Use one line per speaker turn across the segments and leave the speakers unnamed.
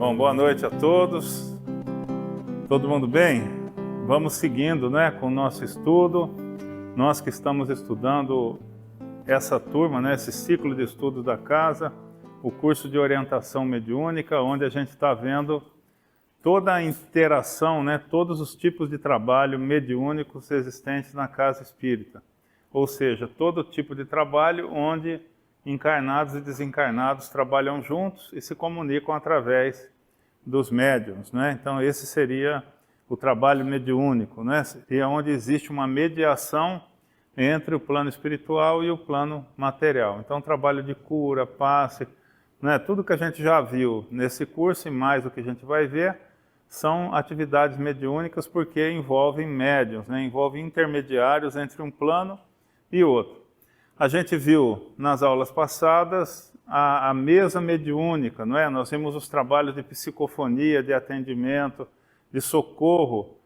Bom, boa noite a todos. Todo mundo bem? Vamos seguindo, com o nosso estudo. Nós que estamos estudando essa turma, esse ciclo de estudo da casa, o curso de orientação mediúnica, onde a gente está vendo toda a interação, todos os tipos de trabalho mediúnicos existentes na casa espírita. Ou seja, todo tipo de trabalho onde encarnados e desencarnados trabalham juntos e se comunicam através dos médiuns, Então esse seria o trabalho mediúnico, Seria onde existe uma mediação entre o plano espiritual e o plano material. Então trabalho de cura, passe, tudo que a gente já viu nesse curso e mais o que a gente vai ver são atividades mediúnicas porque envolvem médiuns, envolvem intermediários entre um plano e outro. A gente viu nas aulas passadas a mesa mediúnica, Nós vimos os trabalhos de psicofonia, de atendimento, de socorro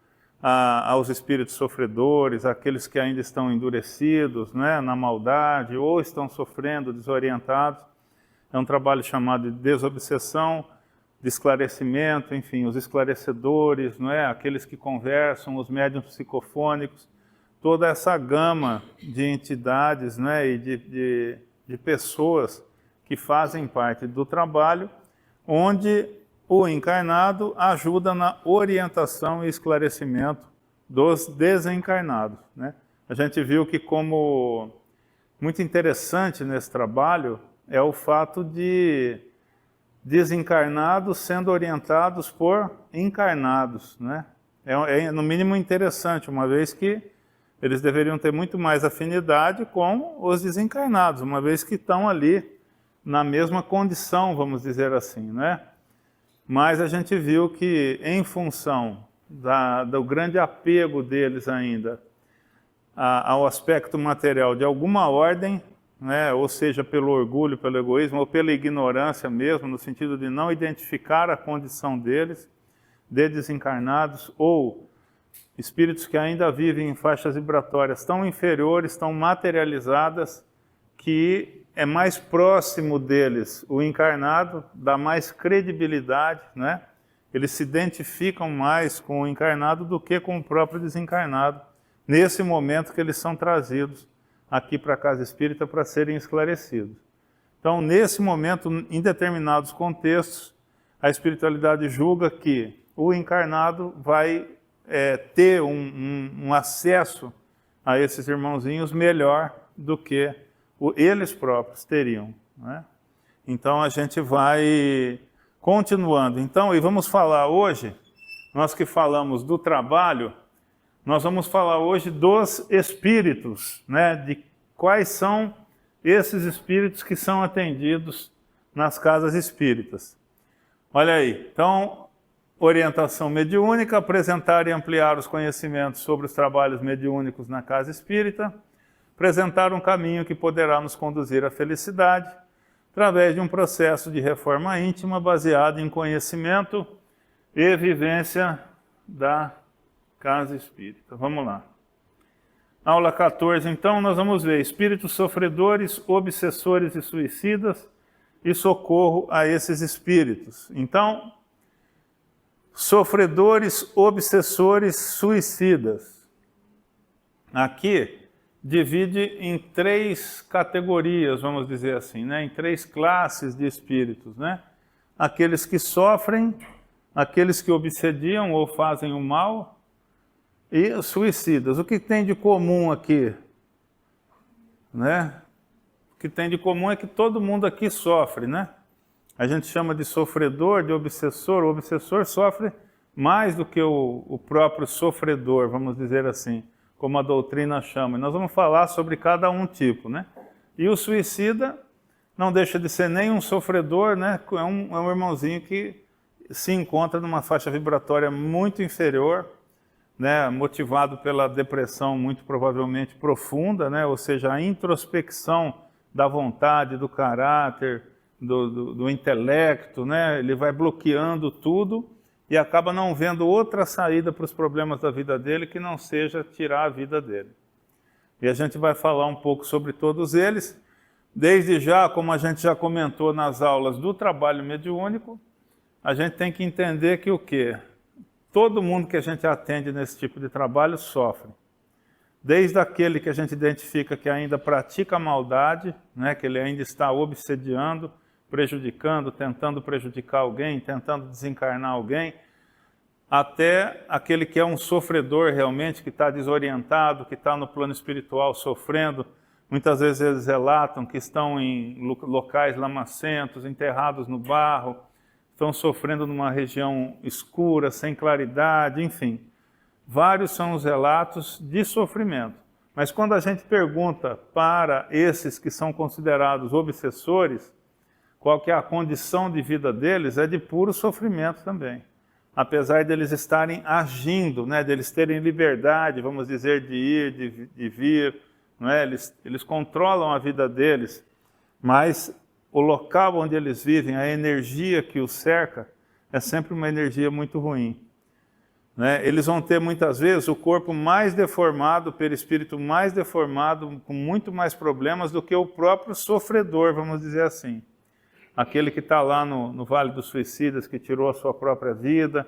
aos espíritos sofredores, aqueles que ainda estão endurecidos, na maldade ou estão sofrendo, desorientados. É um trabalho chamado de desobsessão, de esclarecimento, enfim, os esclarecedores, aqueles que conversam, os médiuns psicofônicos, toda essa gama de entidades e de pessoas que fazem parte do trabalho, onde o encarnado ajuda na orientação e esclarecimento dos desencarnados. A gente viu que como muito interessante nesse trabalho é o fato de desencarnados sendo orientados por encarnados. É no mínimo interessante, uma vez que eles deveriam ter muito mais afinidade com os desencarnados, uma vez que estão ali na mesma condição, vamos dizer assim, Mas a gente viu que, em função do grande apego deles ainda ao aspecto material de alguma ordem, ou seja, pelo orgulho, pelo egoísmo, ou pela ignorância mesmo, no sentido de não identificar a condição deles, de desencarnados, ou espíritos que ainda vivem em faixas vibratórias tão inferiores, tão materializadas, que é mais próximo deles o encarnado, dá mais credibilidade, Eles se identificam mais com o encarnado do que com o próprio desencarnado, nesse momento que eles são trazidos aqui para a casa espírita para serem esclarecidos. Então, nesse momento, em determinados contextos, a espiritualidade julga que o encarnado vai ter um acesso a esses irmãozinhos melhor do que eles próprios teriam. Então a gente vai continuando. Então, e vamos falar hoje, nós que falamos do trabalho, nós vamos falar hoje dos espíritos, de quais são esses espíritos que são atendidos nas casas espíritas. Olha aí, então, orientação mediúnica, apresentar e ampliar os conhecimentos sobre os trabalhos mediúnicos na casa espírita, apresentar um caminho que poderá nos conduzir à felicidade, através de um processo de reforma íntima baseado em conhecimento e vivência da casa espírita. Vamos lá. Aula 14, então, nós vamos ver espíritos sofredores, obsessores e suicidas e socorro a esses espíritos. Então, sofredores, obsessores, suicidas. Aqui divide em 3 categorias, vamos dizer assim, em 3 classes de espíritos, Aqueles que sofrem, aqueles que obsediam ou fazem o mal e os suicidas. O que tem de comum aqui? O que tem de comum é que todo mundo aqui sofre, A gente chama de sofredor, de obsessor. O obsessor sofre mais do que o próprio sofredor, vamos dizer assim, como a doutrina chama. E nós vamos falar sobre cada um tipo, E o suicida não deixa de ser nem um sofredor, É um irmãozinho que se encontra numa faixa vibratória muito inferior, motivado pela depressão muito provavelmente profunda, Ou seja, a introspecção da vontade, do caráter, do intelecto, Ele vai bloqueando tudo e acaba não vendo outra saída para os problemas da vida dele que não seja tirar a vida dele. E a gente vai falar um pouco sobre todos eles, desde já, como a gente já comentou nas aulas do trabalho mediúnico, a gente tem que entender que o quê? Todo mundo que a gente atende nesse tipo de trabalho sofre. Desde aquele que a gente identifica que ainda pratica a maldade, né, que ele ainda está obsediando, prejudicando, tentando prejudicar alguém, tentando desencarnar alguém, até aquele que é um sofredor realmente, que está desorientado, que está no plano espiritual sofrendo. Muitas vezes eles relatam que estão em locais lamacentos, enterrados no barro, estão sofrendo numa região escura, sem claridade, enfim. Vários são os relatos de sofrimento. Mas quando a gente pergunta para esses que são considerados obsessores, qual que é a condição de vida deles, é de puro sofrimento também. Apesar deles estarem agindo, né, deles terem liberdade, vamos dizer, de ir, de vir, não é? Eles controlam a vida deles, mas o local onde eles vivem, a energia que os cerca, é sempre uma energia muito ruim. Né? Eles vão ter muitas vezes o corpo mais deformado, o perispírito mais deformado, com muito mais problemas do que o próprio sofredor, vamos dizer assim. Aquele que está lá no Vale dos Suicidas, que tirou a sua própria vida,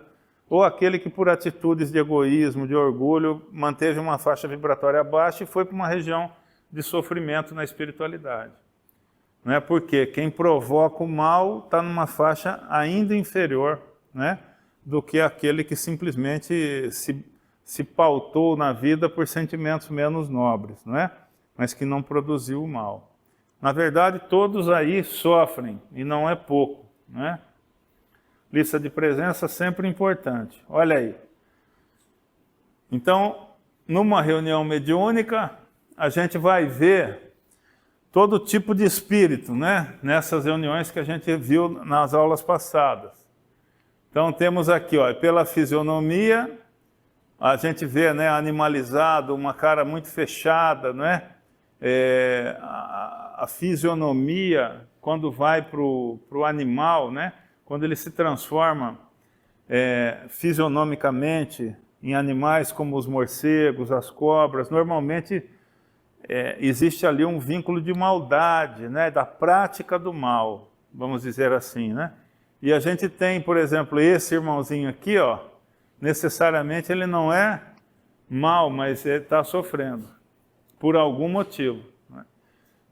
ou aquele que por atitudes de egoísmo, de orgulho, manteve uma faixa vibratória baixa e foi para uma região de sofrimento na espiritualidade. Né? Porque quem provoca o mal está numa faixa ainda inferior, né, do que aquele que simplesmente se pautou na vida por sentimentos menos nobres, né? Mas que não produziu o mal. Na verdade, todos aí sofrem, e não é pouco, né? Lista de presença sempre importante. Olha aí. Então, numa reunião mediúnica, a gente vai ver todo tipo de espírito, né? Nessas reuniões que a gente viu nas aulas passadas. Então, temos aqui, ó, pela fisionomia, a gente vê, né, animalizado, uma cara muito fechada, né? A fisionomia, quando vai para o animal, né? Quando ele se transforma fisionomicamente em animais como os morcegos, as cobras, normalmente existe ali um vínculo de maldade, né? Da prática do mal, vamos dizer assim, né? E a gente tem, por exemplo, esse irmãozinho aqui, ó, necessariamente ele não é mal, mas ele está sofrendo por algum motivo. Né?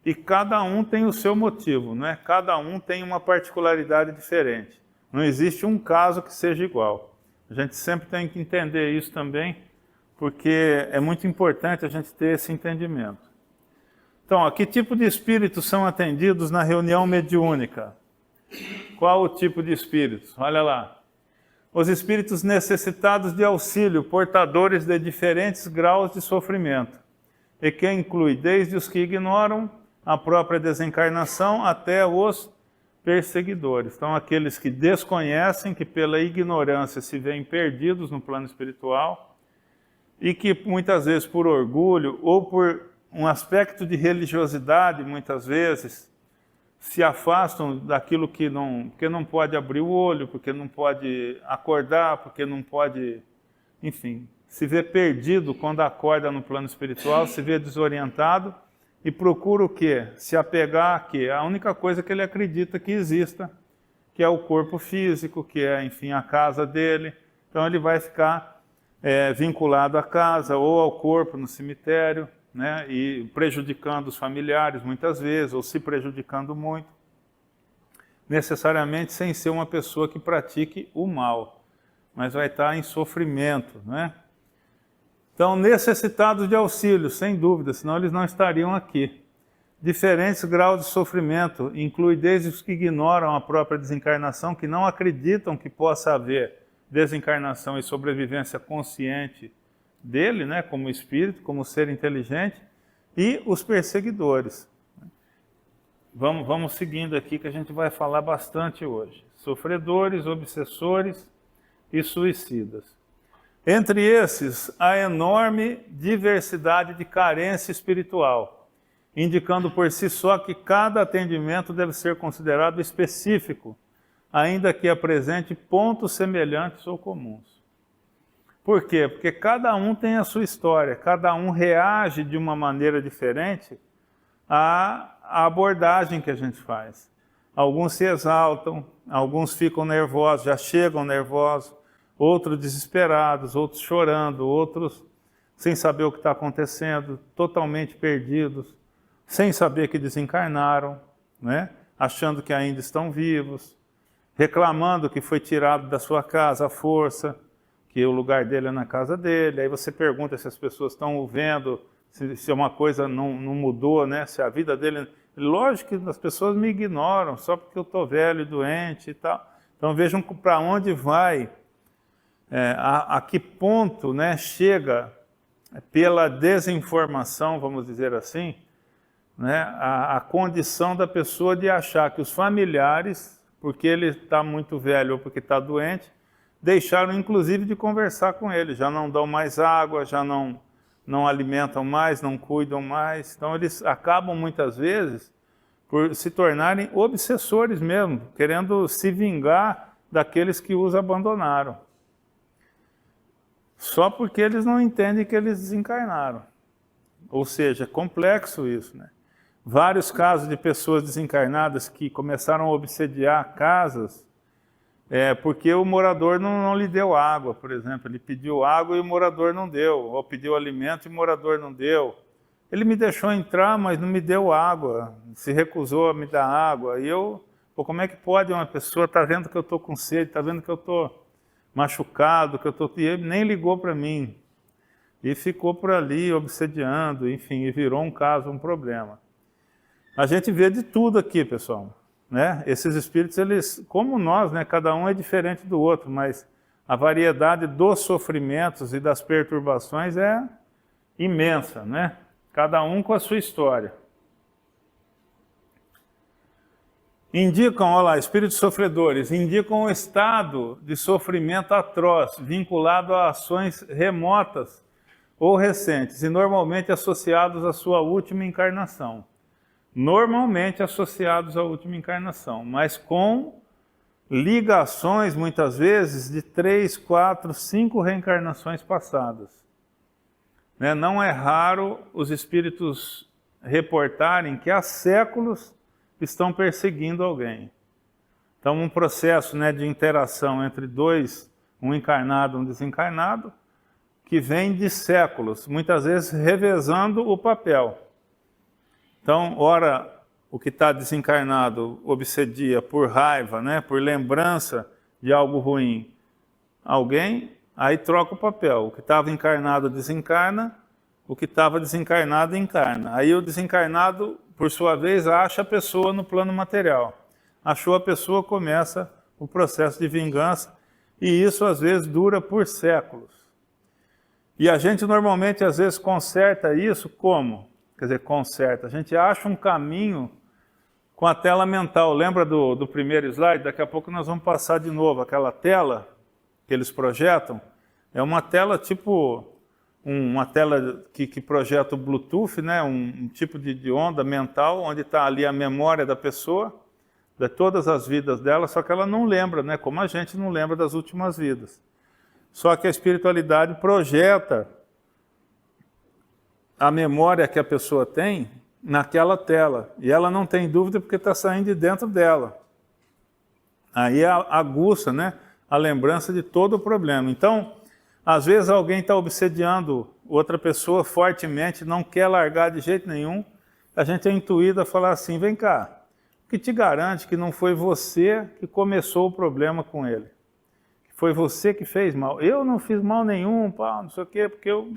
E cada um tem o seu motivo, né? Cada um tem uma particularidade diferente. Não existe um caso que seja igual. A gente sempre tem que entender isso também, porque é muito importante a gente ter esse entendimento. Então, ó, que tipo de espíritos são atendidos na reunião mediúnica? Qual o tipo de espíritos? Olha lá. Os espíritos necessitados de auxílio, portadores de diferentes graus de sofrimento, e que inclui desde os que ignoram a própria desencarnação até os perseguidores. Então, aqueles que desconhecem, que pela ignorância se veem perdidos no plano espiritual, e que muitas vezes por orgulho ou por um aspecto de religiosidade, muitas vezes, se afastam daquilo porque não pode abrir o olho, porque não pode acordar, porque não pode, enfim, se vê perdido quando acorda no plano espiritual, se vê desorientado e procura o quê? Se apegar a quê? A única coisa que ele acredita que exista, que é o corpo físico, que é, enfim, a casa dele. Então ele vai ficar vinculado à casa ou ao corpo no cemitério, né, e prejudicando os familiares muitas vezes, ou se prejudicando muito, necessariamente sem ser uma pessoa que pratique o mal, mas vai estar em sofrimento, né? Então, necessitados de auxílio, sem dúvida, senão eles não estariam aqui. Diferentes graus de sofrimento, inclui desde os que ignoram a própria desencarnação, que não acreditam que possa haver desencarnação e sobrevivência consciente dele, né, como espírito, como ser inteligente, e os perseguidores. Vamos seguindo aqui que a gente vai falar bastante hoje. Sofredores, obsessores e suicidas. Entre esses, há enorme diversidade de carência espiritual, indicando por si só que cada atendimento deve ser considerado específico, ainda que apresente pontos semelhantes ou comuns. Por quê? Porque cada um tem a sua história, cada um reage de uma maneira diferente à abordagem que a gente faz. alguns se exaltam, alguns ficam nervosos, já chegam nervosos, outros desesperados, outros chorando, outros sem saber o que está acontecendo, totalmente perdidos, sem saber que desencarnaram, né? Achando que ainda estão vivos, reclamando que foi tirado da sua casa à força, que o lugar dele é na casa dele. Aí você pergunta se as pessoas estão vendo, se uma coisa não mudou, né? Se a vida dele... Lógico que as pessoas me ignoram, só porque eu estou velho e doente e tal. Então vejam para onde vai, a que ponto, né, chega pela desinformação, vamos dizer assim, né, a condição da pessoa de achar que os familiares, porque ele está muito velho ou porque está doente, deixaram inclusive de conversar com ele, já não dão mais água, já não alimentam mais, não cuidam mais. Então eles acabam muitas vezes por se tornarem obsessores mesmo, querendo se vingar daqueles que os abandonaram. Só porque eles não entendem que eles desencarnaram. Ou seja, é complexo isso, né? Vários casos de pessoas desencarnadas que começaram a obsediar casas porque o morador não lhe deu água, por exemplo. Ele pediu água e o morador não deu, ou pediu alimento e o morador não deu. Ele me deixou entrar, mas não me deu água, se recusou a me dar água. E como é que pode uma pessoa estar vendo que eu estou com sede, está vendo que eu estou machucado, e ele nem ligou para mim. E ficou por ali obsediando, enfim, e virou um caso, um problema. A gente vê de tudo aqui, pessoal, né? Esses espíritos, eles, como nós, né? Cada um é diferente do outro, mas a variedade dos sofrimentos e das perturbações é imensa, né? Cada um com a sua história. Indicam, olha lá, espíritos sofredores, indicam um estado de sofrimento atroz, vinculado a ações remotas ou recentes, e normalmente associados à sua última encarnação. Normalmente associados à última encarnação, mas com ligações, muitas vezes, de 3, 4, 5 reencarnações passadas. Né? Não é raro os espíritos reportarem que há séculos estão perseguindo alguém. Então, um processo, né, de interação entre dois, um encarnado e um desencarnado, que vem de séculos, muitas vezes revezando o papel. Então, ora, o que está desencarnado obsedia por raiva, né, por lembrança de algo ruim, alguém, aí troca o papel. O que estava encarnado desencarna, o que estava desencarnado encarna. Aí o desencarnado, por sua vez, acha a pessoa no plano material. Achou a pessoa, começa o processo de vingança, e isso às vezes dura por séculos. E a gente normalmente às vezes conserta isso como? Quer dizer, conserta. A gente acha um caminho com a tela mental. Lembra do primeiro slide? Daqui a pouco nós vamos passar de novo. Aquela tela que eles projetam é uma tela tipo uma tela que projeta o Bluetooth, né? Um tipo de onda mental, onde está ali a memória da pessoa, de todas as vidas dela, só que ela não lembra, né? Como a gente não lembra das últimas vidas. Só que a espiritualidade projeta a memória que a pessoa tem naquela tela. E ela não tem dúvida porque está saindo de dentro dela. Aí aguça, né, a lembrança de todo o problema. Então, às vezes alguém está obsediando outra pessoa fortemente, não quer largar de jeito nenhum. A gente é intuído a falar assim, vem cá, o que te garante que não foi você que começou o problema com ele? Foi você que fez mal. Eu não fiz mal nenhum, pá, não sei o quê, porque eu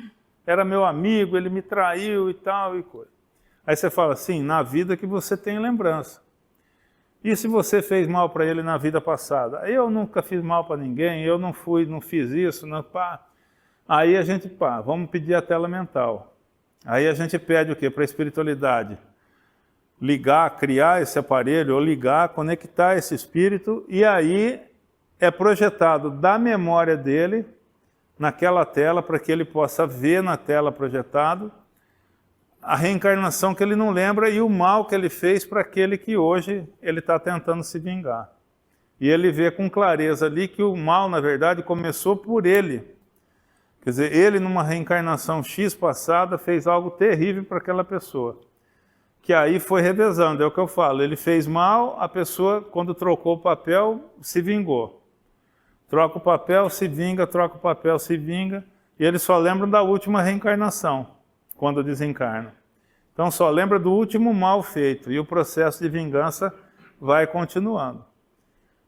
era meu amigo, ele me traiu e tal e coisa. Aí você fala assim, na vida que você tem lembrança. E se você fez mal para ele na vida passada? Eu nunca fiz mal para ninguém, eu não fiz isso, não, pá. Aí a gente, vamos pedir a tela mental. Aí a gente pede o quê? Para a espiritualidade. Ligar, criar esse aparelho, ou ligar, conectar esse espírito, e aí é projetado da memória dele, naquela tela, para que ele possa ver na tela projetado a reencarnação que ele não lembra e o mal que ele fez para aquele que hoje ele está tentando se vingar. E ele vê com clareza ali que o mal, na verdade, começou por ele. Quer dizer, ele numa reencarnação X passada fez algo terrível para aquela pessoa, que aí foi revezando, é o que eu falo, ele fez mal, a pessoa, quando trocou o papel, se vingou. Troca o papel, se vinga, troca o papel, se vinga, e eles só lembram da última reencarnação, quando desencarnam. Então só lembra do último mal feito, e o processo de vingança vai continuando.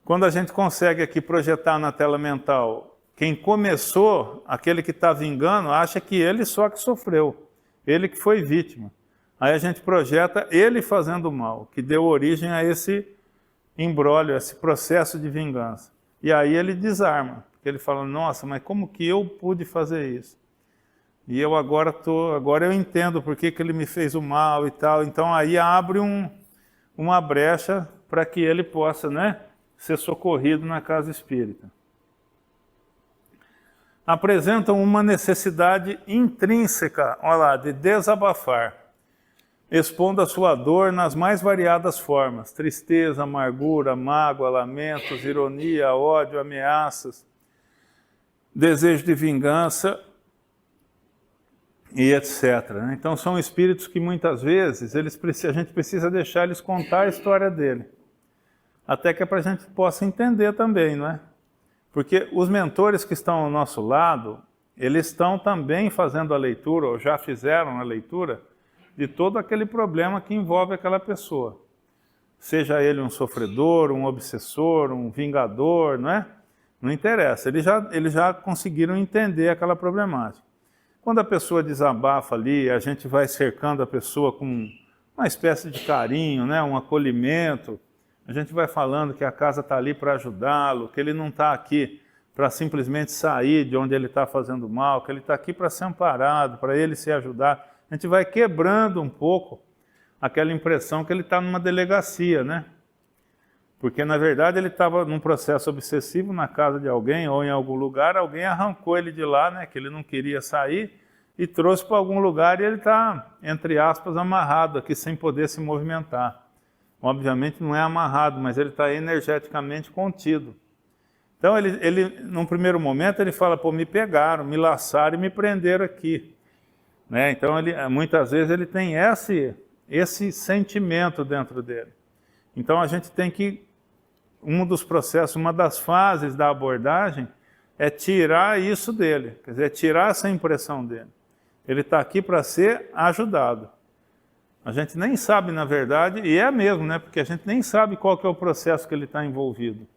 Quando a gente consegue aqui projetar na tela mental, quem começou, aquele que está vingando, acha que ele só que sofreu, ele que foi vítima. Aí a gente projeta ele fazendo mal, que deu origem a esse imbróglio, esse processo de vingança. E aí ele desarma, porque ele fala, nossa, mas como que eu pude fazer isso? E eu agora eu entendo por que ele me fez o mal e tal. Então aí abre uma brecha para que ele possa, né, ser socorrido na casa espírita. Apresentam uma necessidade intrínseca, olha lá, de desabafar, expondo a sua dor nas mais variadas formas, tristeza, amargura, mágoa, lamentos, ironia, ódio, ameaças, desejo de vingança e etc. Então são espíritos que muitas vezes a gente precisa deixar eles contar a história dele, até que é para a gente possa entender também, não é? Porque os mentores que estão ao nosso lado, eles estão também fazendo a leitura, ou já fizeram a leitura, de todo aquele problema que envolve aquela pessoa. Seja ele um sofredor, um obsessor, um vingador, não é? Não interessa, eles já conseguiram entender aquela problemática. Quando a pessoa desabafa ali, a gente vai cercando a pessoa com uma espécie de carinho, né? Um acolhimento, a gente vai falando que a casa está ali para ajudá-lo, que ele não está aqui para simplesmente sair de onde ele está fazendo mal, que ele está aqui para ser amparado, para ele se ajudar. A gente vai quebrando um pouco aquela impressão que ele está numa delegacia, né? Porque, na verdade, ele estava num processo obsessivo na casa de alguém ou em algum lugar, alguém arrancou ele de lá, né? Que ele não queria sair e trouxe para algum lugar e ele está, entre aspas, amarrado aqui, sem poder se movimentar. Obviamente não é amarrado, mas ele está energeticamente contido. Então, ele, num primeiro momento, ele fala, pô, me pegaram, me laçaram e me prenderam aqui. Né? Então, muitas vezes ele tem esse sentimento dentro dele. Então, a gente tem que, um dos processos, uma das fases da abordagem é tirar isso dele, quer dizer, tirar essa impressão dele. Ele está aqui para ser ajudado. A gente nem sabe, na verdade, e é mesmo, né? Porque a gente nem sabe qual que é o processo que ele está envolvido,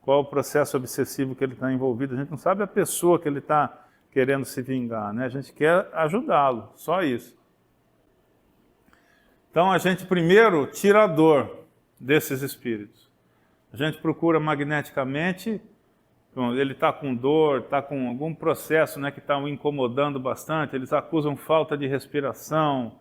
qual é o processo obsessivo que ele está envolvido, a gente não sabe a pessoa que ele está querendo se vingar, né? A gente quer ajudá-lo, só isso. Então a gente primeiro tira a dor desses espíritos. A gente procura magneticamente, ele está com dor, está com algum processo, né, que está o incomodando bastante, eles acusam falta de respiração,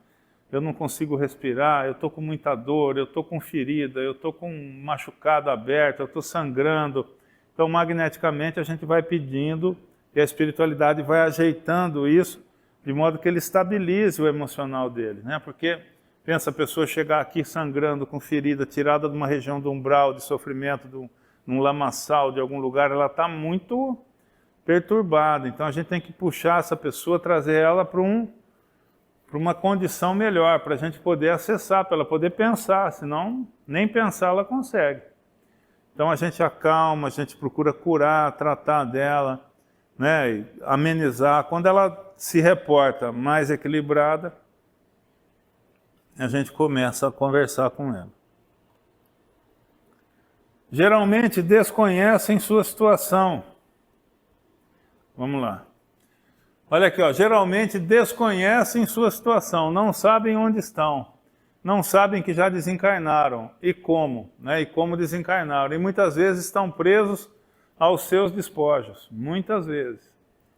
eu não consigo respirar, eu estou com muita dor, eu estou com ferida, eu estou com um machucado aberto, eu estou sangrando. Então magneticamente a gente vai pedindo e a espiritualidade vai ajeitando isso de modo que ele estabilize o emocional dele, né? Porque pensa a pessoa chegar aqui sangrando, com ferida, tirada de uma região do umbral de sofrimento, de um lamaçal, de algum lugar, ela está muito perturbada. Então a gente tem que puxar essa pessoa, trazer ela para uma condição melhor, para a gente poder acessar, para ela poder pensar, senão nem pensar ela consegue. Então a gente acalma, a gente procura curar, tratar dela, né, amenizar. Quando ela se reporta mais equilibrada, a gente começa a conversar com ela. Geralmente desconhecem sua situação. Vamos lá. Olha aqui, ó, geralmente desconhecem sua situação, não sabem onde estão, não sabem que já desencarnaram e como, né, e como desencarnaram. E muitas vezes estão presos aos seus despojos, muitas vezes.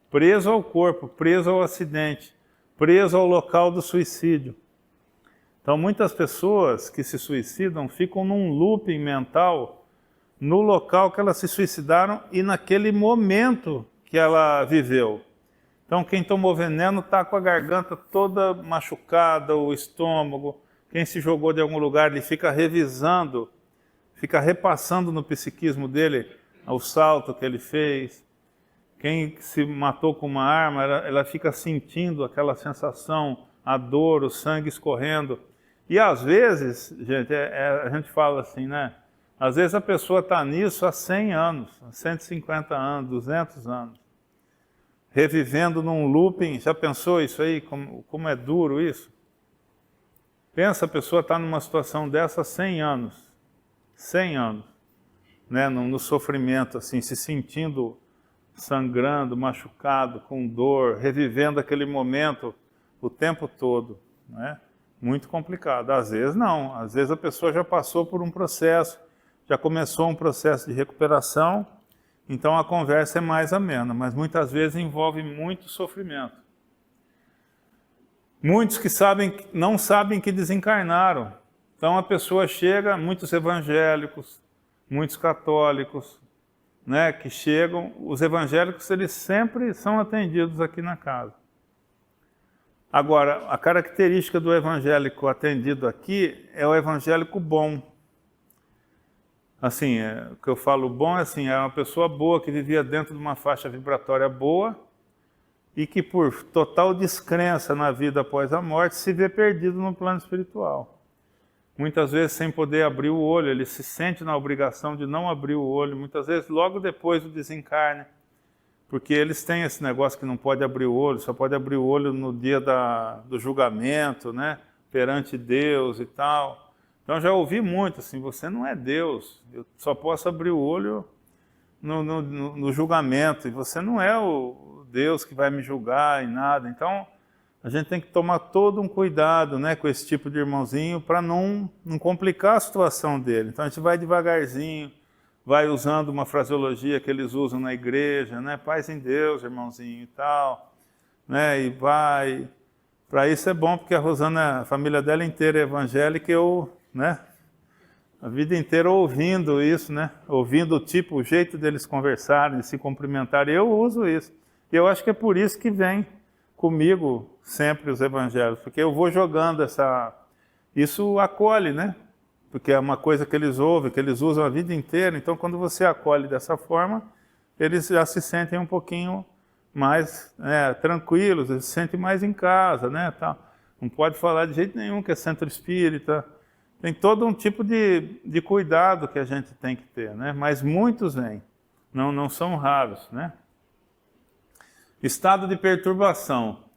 Preso ao corpo, preso ao acidente, preso ao local do suicídio. Então muitas pessoas que se suicidam ficam num looping mental no local que elas se suicidaram e naquele momento que ela viveu. Então quem tomou veneno está com a garganta toda machucada, o estômago. Quem se jogou de algum lugar, ele fica revisando, fica repassando no psiquismo dele o salto que ele fez. Quem se matou com uma arma, ela fica sentindo aquela sensação, a dor, o sangue escorrendo. E às vezes, gente, a gente fala assim, né? Às vezes a pessoa está nisso há 100 anos, 150 anos, 200 anos, revivendo num looping. Já pensou isso aí? Como é duro isso? Pensa, a pessoa está numa situação dessa há 100 anos, 100 anos, né? No sofrimento, assim, se sentindo sangrando, machucado, com dor, revivendo aquele momento o tempo todo, né? Muito complicado. Às vezes não, às vezes a pessoa já passou por um processo, já começou um processo de recuperação, então a conversa é mais amena, mas muitas vezes envolve muito sofrimento. Muitos que não sabem que desencarnaram. Então a pessoa chega, muitos evangélicos, muitos católicos, né, que chegam, os evangélicos eles sempre são atendidos aqui na casa. Agora, a característica do evangélico atendido aqui é o evangélico bom. Assim, o que eu falo bom é assim, é uma pessoa boa que vivia dentro de uma faixa vibratória boa e que por total descrença na vida após a morte se vê perdido no plano espiritual. Muitas vezes sem poder abrir o olho, ele se sente na obrigação de não abrir o olho, muitas vezes logo depois do desencarne, porque eles têm esse negócio que não pode abrir o olho, só pode abrir o olho no dia do julgamento, né? Perante Deus e tal. Então já ouvi muito assim, você não é Deus, eu só posso abrir o olho no julgamento, e você não é o Deus que vai me julgar e nada. Então a gente tem que tomar todo um cuidado, né, com esse tipo de irmãozinho para não complicar a situação dele. Então a gente vai devagarzinho, vai usando uma fraseologia que eles usam na igreja, né? Paz em Deus, irmãozinho e tal, né? E vai. Para isso é bom, porque a Rosana, a família dela inteira é evangélica, eu, né? A vida inteira ouvindo isso, né? Ouvindo o jeito deles conversarem, se cumprimentarem, eu uso isso. E eu acho que é por isso que vem comigo sempre os evangélicos, porque eu vou jogando isso acolhe, né? Porque é uma coisa que eles ouvem, que eles usam a vida inteira. Então, quando você acolhe dessa forma, eles já se sentem um pouquinho mais tranquilos, eles se sentem mais em casa, né? Tal. Não pode falar de jeito nenhum que é centro espírita. Tem todo um tipo de cuidado que a gente tem que ter, né? Mas muitos vêm, não são raros, né? Estado de perturbação.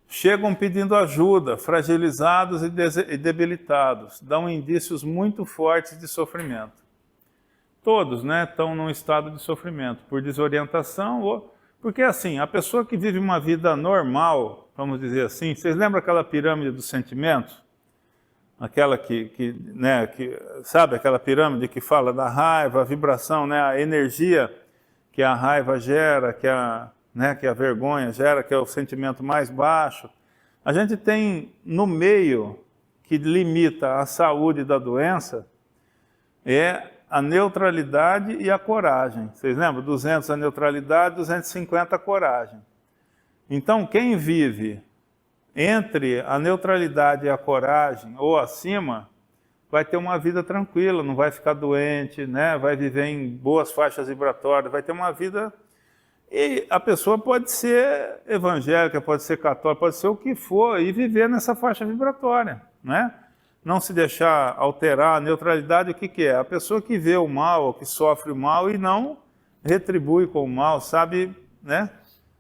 Chegam pedindo ajuda, fragilizados e debilitados, dão indícios muito fortes de sofrimento. Todos, né, estão num estado de sofrimento, por desorientação, porque assim, a pessoa que vive uma vida normal, vamos dizer assim, vocês lembram aquela pirâmide dos sentimentos? Aquela sabe, aquela pirâmide que fala da raiva, a vibração, né, a energia que a raiva gera, que a vergonha gera, que é o sentimento mais baixo. A gente tem no meio que limita a saúde da doença é a neutralidade e a coragem. Vocês lembram? 200 a neutralidade, 250 a coragem. Então, quem vive entre a neutralidade e a coragem, ou acima, vai ter uma vida tranquila, não vai ficar doente, né? Vai viver em boas faixas vibratórias, vai ter uma vida. E a pessoa pode ser evangélica, pode ser católica, pode ser o que for, e viver nessa faixa vibratória, né? Não se deixar alterar. A neutralidade, o que é? A pessoa que vê o mal, que sofre o mal e não retribui com o mal, sabe, né?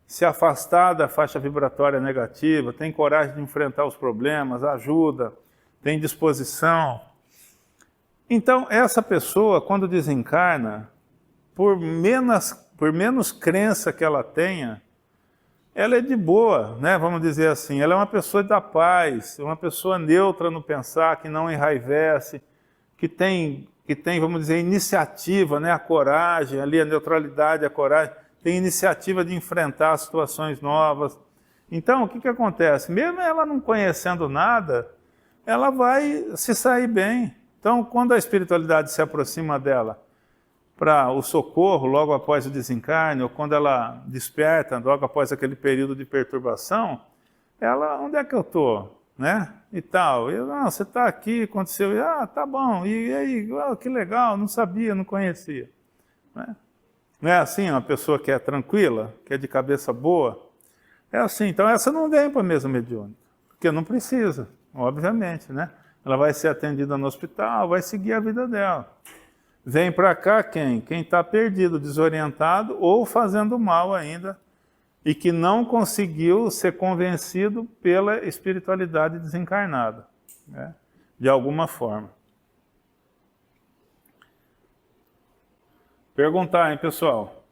Se afastar da faixa vibratória negativa, tem coragem de enfrentar os problemas, ajuda, tem disposição. Então, essa pessoa, quando desencarna, por menos crença que ela tenha, ela é de boa, né? Vamos dizer assim, ela é uma pessoa da paz, uma pessoa neutra no pensar, que não enraivece, que tem, vamos dizer, iniciativa, né? A coragem, ali a neutralidade, a coragem, tem iniciativa de enfrentar situações novas. Então, o que acontece? Mesmo ela não conhecendo nada, ela vai se sair bem. Então, quando a espiritualidade se aproxima dela, para o socorro logo após o desencarne, ou quando ela desperta logo após aquele período de perturbação, ela, onde é que eu estou? Né? E tal. Você está aqui, aconteceu, tá bom, e aí, que legal, não sabia, não conhecia. Né? Não é assim uma pessoa que é tranquila, que é de cabeça boa? É assim, então essa não vem para a mesa mediúnica, porque não precisa, obviamente, né? ela vai ser atendida no hospital, vai seguir a vida dela. Vem para cá quem? Quem está perdido, desorientado ou fazendo mal ainda e que não conseguiu ser convencido pela espiritualidade desencarnada, né? De alguma forma. Perguntar, hein, pessoal?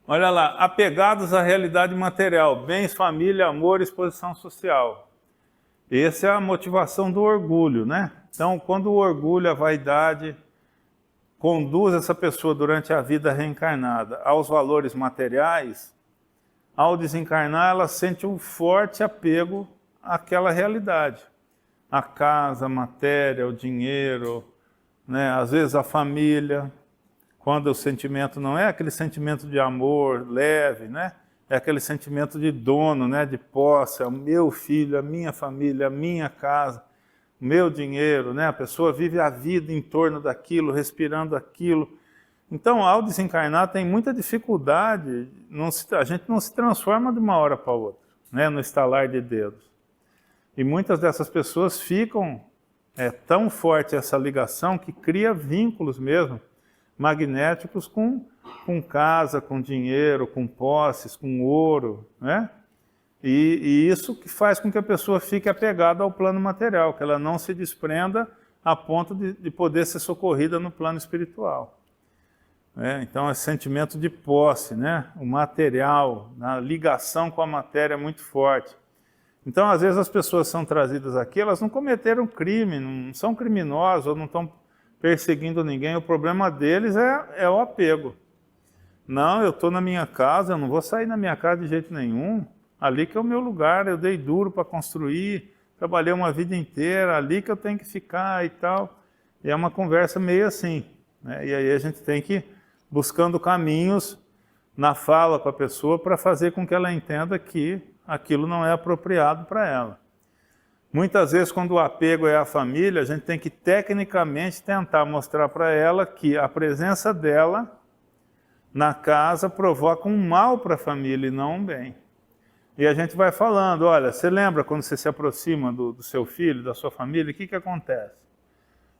Olha lá, apegados à realidade material, bens, família, amor, exposição social. Essa é a motivação do orgulho, né? Então, quando o orgulho, a vaidade, conduz essa pessoa durante a vida reencarnada aos valores materiais, ao desencarnar, ela sente um forte apego àquela realidade. A casa, a matéria, o dinheiro, né? Às vezes a família. Quando o sentimento não é aquele sentimento de amor leve, né? É aquele sentimento de dono, né? De posse, é o meu filho, a minha família, a minha casa, o meu dinheiro, né? A pessoa vive a vida em torno daquilo, respirando aquilo. Então, ao desencarnar, tem muita dificuldade, a gente não se transforma de uma hora para outra, né? No estalar de dedos. E muitas dessas pessoas ficam, tão forte essa ligação que cria vínculos mesmo, magnéticos com casa, com dinheiro, com posses, com ouro, né? E isso que faz com que a pessoa fique apegada ao plano material, que ela não se desprenda a ponto de poder ser socorrida no plano espiritual. Então, esse sentimento de posse, né? O material, a ligação com a matéria é muito forte. Então, às vezes as pessoas são trazidas aqui, elas não cometeram crime, não são criminosos, ou não estão perseguindo ninguém, o problema deles é o apego. Não, eu estou na minha casa, eu não vou sair na minha casa de jeito nenhum, ali que é o meu lugar, eu dei duro para construir, trabalhei uma vida inteira, ali que eu tenho que ficar e tal. E é uma conversa meio assim, né? E aí a gente tem que ir buscando caminhos na fala com a pessoa para fazer com que ela entenda que aquilo não é apropriado para ela. Muitas vezes, quando o apego é a família, a gente tem que tecnicamente tentar mostrar para ela que a presença dela na casa provoca um mal para a família e não um bem. E a gente vai falando, olha, você lembra quando você se aproxima do seu filho, da sua família, o que acontece?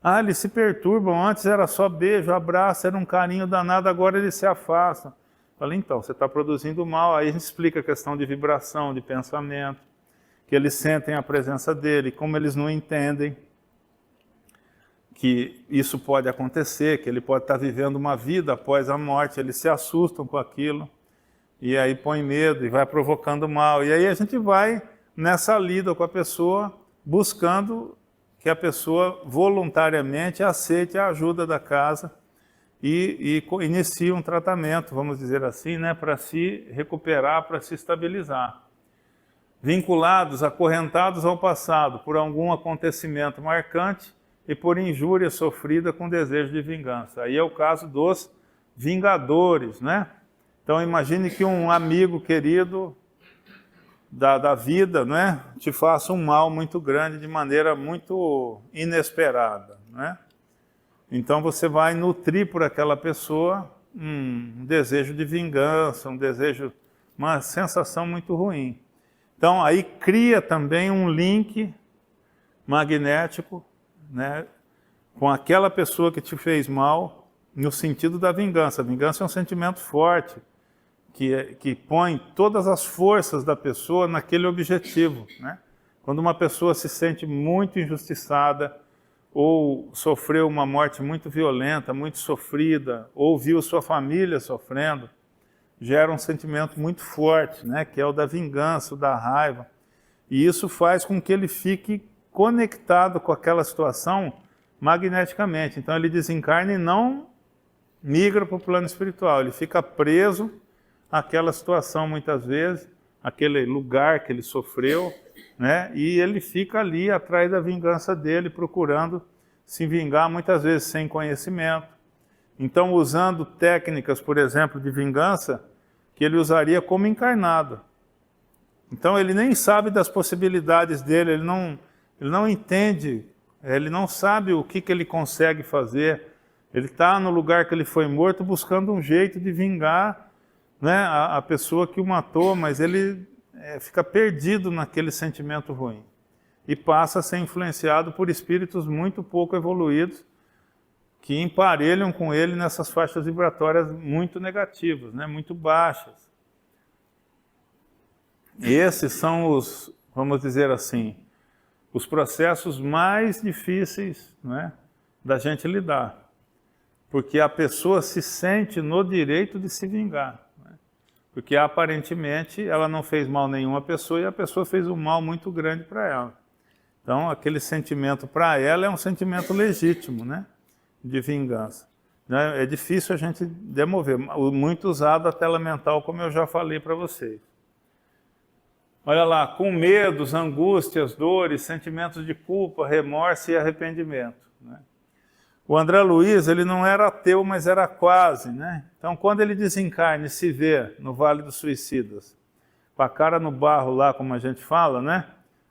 Ah, eles se perturbam, antes era só beijo, abraço, era um carinho danado, agora eles se afastam. Falei, então, você está produzindo mal, aí a gente explica a questão de vibração, de pensamento, que eles sentem a presença dele, como eles não entendem que isso pode acontecer, que ele pode estar vivendo uma vida após a morte, eles se assustam com aquilo, e aí põe medo e vai provocando mal. E aí a gente vai nessa lida com a pessoa, buscando que a pessoa voluntariamente aceite a ajuda da casa e inicie um tratamento, vamos dizer assim, né, para se recuperar, para se estabilizar. Vinculados, acorrentados ao passado por algum acontecimento marcante e por injúria sofrida com desejo de vingança. Aí é o caso dos vingadores, né? Então imagine que um amigo querido da vida, né, te faça um mal muito grande de maneira muito inesperada, né? Então você vai nutrir por aquela pessoa um desejo de vingança, uma sensação muito ruim. Então, aí cria também um link magnético, né, com aquela pessoa que te fez mal, no sentido da vingança. A vingança é um sentimento forte, que põe todas as forças da pessoa naquele objetivo, né? Quando uma pessoa se sente muito injustiçada, ou sofreu uma morte muito violenta, muito sofrida, ou viu sua família sofrendo, gera um sentimento muito forte, né, que é o da vingança, o da raiva. E isso faz com que ele fique conectado com aquela situação magneticamente. Então ele desencarna e não migra para o plano espiritual, ele fica preso àquela situação muitas vezes, aquele lugar que ele sofreu, né, e ele fica ali atrás da vingança dele, procurando se vingar, muitas vezes sem conhecimento. Então, usando técnicas, por exemplo, de vingança, que ele usaria como encarnado. Então, ele nem sabe das possibilidades dele, ele não entende, ele não sabe o que ele consegue fazer. Ele está no lugar que ele foi morto buscando um jeito de vingar, né, a pessoa que o matou, mas ele fica perdido naquele sentimento ruim e passa a ser influenciado por espíritos muito pouco evoluídos que emparelham com ele nessas faixas vibratórias muito negativas, né, muito baixas. Esses são os, vamos dizer assim, os processos mais difíceis, né, da gente lidar, porque a pessoa se sente no direito de se vingar, né, porque aparentemente ela não fez mal nenhum à pessoa e a pessoa fez um mal muito grande para ela. Então aquele sentimento para ela é um sentimento legítimo, né, de vingança. É difícil a gente demover, muito usado a tela mental, como eu já falei para vocês. Olha lá, com medos, angústias, dores, sentimentos de culpa, remorso e arrependimento, né? O André Luiz, ele não era ateu, mas era quase, né? Então, quando ele desencarna e se vê no Vale dos Suicidas, com a cara no barro lá, como a gente fala, né?